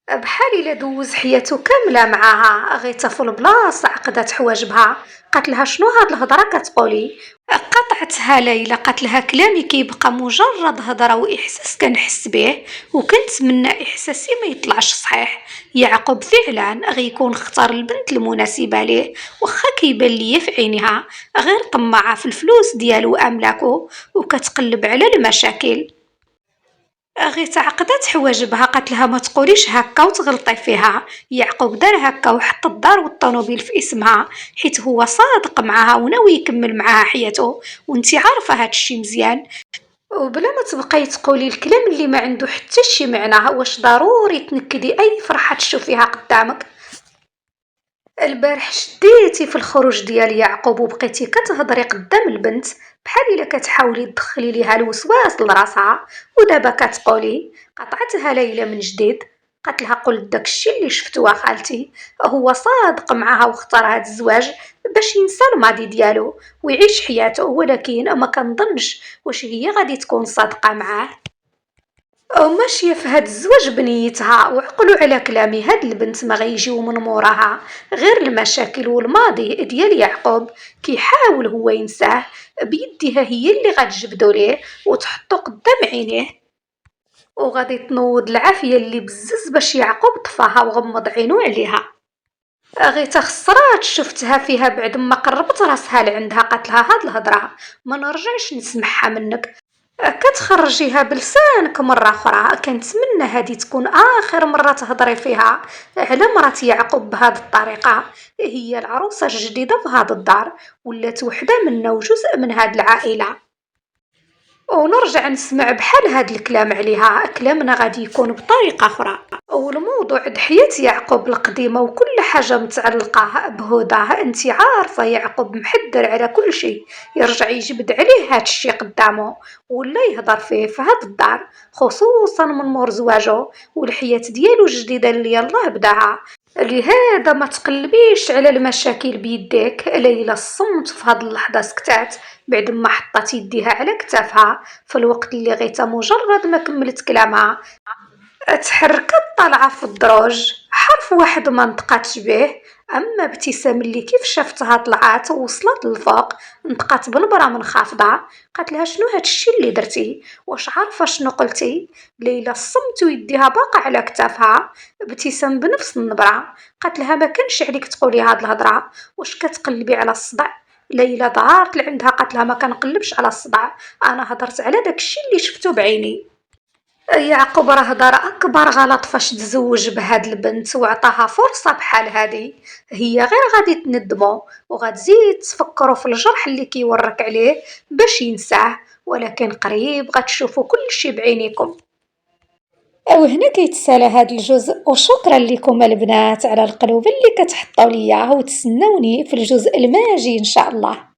بحال إلا دوز حياته كاملة معاها. غيتا في البلاصة عقدت حواجبها قالت لها شنو هاد الهضرة كتقولي؟ قطعتها ليلى قالت لها كلامي كيبقى مجرد هضرة وإحساس كنحس به وكنتمنى إحساسي ما يطلعش صحيح. يعقوب فعلا غيكون اختار البنت المناسبة ليه وخا كيبان ليا في عينها غير طماعة في الفلوس ديالو وأملاكو وكتقلب على المشاكل. غي تعقدت حواجبها قالت لها ما تقوليش هكا وتغلطي فيها. يعقوب دار هكا وحط الدار والطوموبيل في اسمها حيت هو صادق معاها وناوي يكمل معاها حياته، وانتي عارفه هاد الشي مزيان. وبلا ما تبقاي تقولي الكلام اللي ما عنده حتى شي معنى، واش ضروري تنكدي اي فرحه تشوفيها قدامك؟ البارح شديتي في الخروج ديال يعقوب وبقيتي كتهضري قدام البنت بحال الا كتحاولي تدخلي ليها الوسواس لراسها، ودابا كتقولي. قطعتها ليلى من جديد، قالت لها قلت داكشي اللي شفتو خالتي، هو صادق معاها واختار هاد الزواج باش ينسى الماضي ديالو ويعيش حياته، ولكن ما كنظنش واش هي غادي تكون صادقه معاه. أو ماشية في هاد الزواج بنيتها، وعقلوا على كلامي هاد البنت ما غيجيو من موراها غير المشاكل والماضي ديال يعقوب كيحاول هو ينساه بيديها، هي اللي غتجبدو ليه وتحطو قدام عينيه، وغادي تنوض العافية اللي بزز باش يعقوب طفاها وغمض عينو عليها. غي تخسرات شفتها فيها بعد ما قربت راسها لعندها، قالت لها هاد الهضره ما نرجعش نسمعها منك، كتخرجيها بلسانك مرة أخرى. كنتمنى هذه تكون آخر مرة تهضري فيها على مرات يعقوب بهذه الطريقة. هي العروسة الجديدة في هذا الدار، ولات وحدة منا وجزء من هذه العائلة، ونرجع نسمع بحال هاد الكلام عليها كلامنا غادي يكون بطريقة أخرى. والموضوع د حياة يعقوب القديمة وكل حاجة متعلقة بهدى، انتي عارفة يعقوب محدر على كل شيء يرجع يجبد عليه هاد الشي قدامه ولا يهضر فيه في هاد الدار، خصوصا من مور زواجه والحياة ديالو الجديدة اللي يلاه بداها. لهذا ما تقلبيش على المشاكل بيديك. ليلى الصمت في هاد اللحظة سكتات بعد ما حطت يديها على كتافها في الوقت اللي غيتا مجرد ما كملت كلامها تحركت طالعة في الدروج، حرف واحد ما نطقاتش به. أما ابتسام اللي كيف شفتها طلعت ووصلت للفوق نطقات بنبرة منخفضة، قالت لها شنو هادشي اللي درتي؟ واش عارفة شنو قلتي؟ ليلى الصمت ويديها باقا على كتافها. ابتسام بنفس النبرة قالت لها ما كانش عليك تقولي هاد الهضرة، واش كتقلبي على الصدع؟ ليلى ضهرت لعندها قالت لها ما كنقلبش على الصدع، انا هضرت على داكشي اللي شفتو بعيني. يعقوب راه دار أكبر غلط فاش تزوج بهاد البنت وعطاها فرصة بحال هادي، هي غير غادي تندمو وغتزيد تفكروا في الجرح اللي كيورك عليه باش ينساه، ولكن قريب غتشوفوا كل شي بعينيكم. وهنا كيتسالى هاد الجزء، وشكرا لكم البنات على القلوب اللي كتحطوا ليا، وتسنوني في الجزء الماجي ان شاء الله.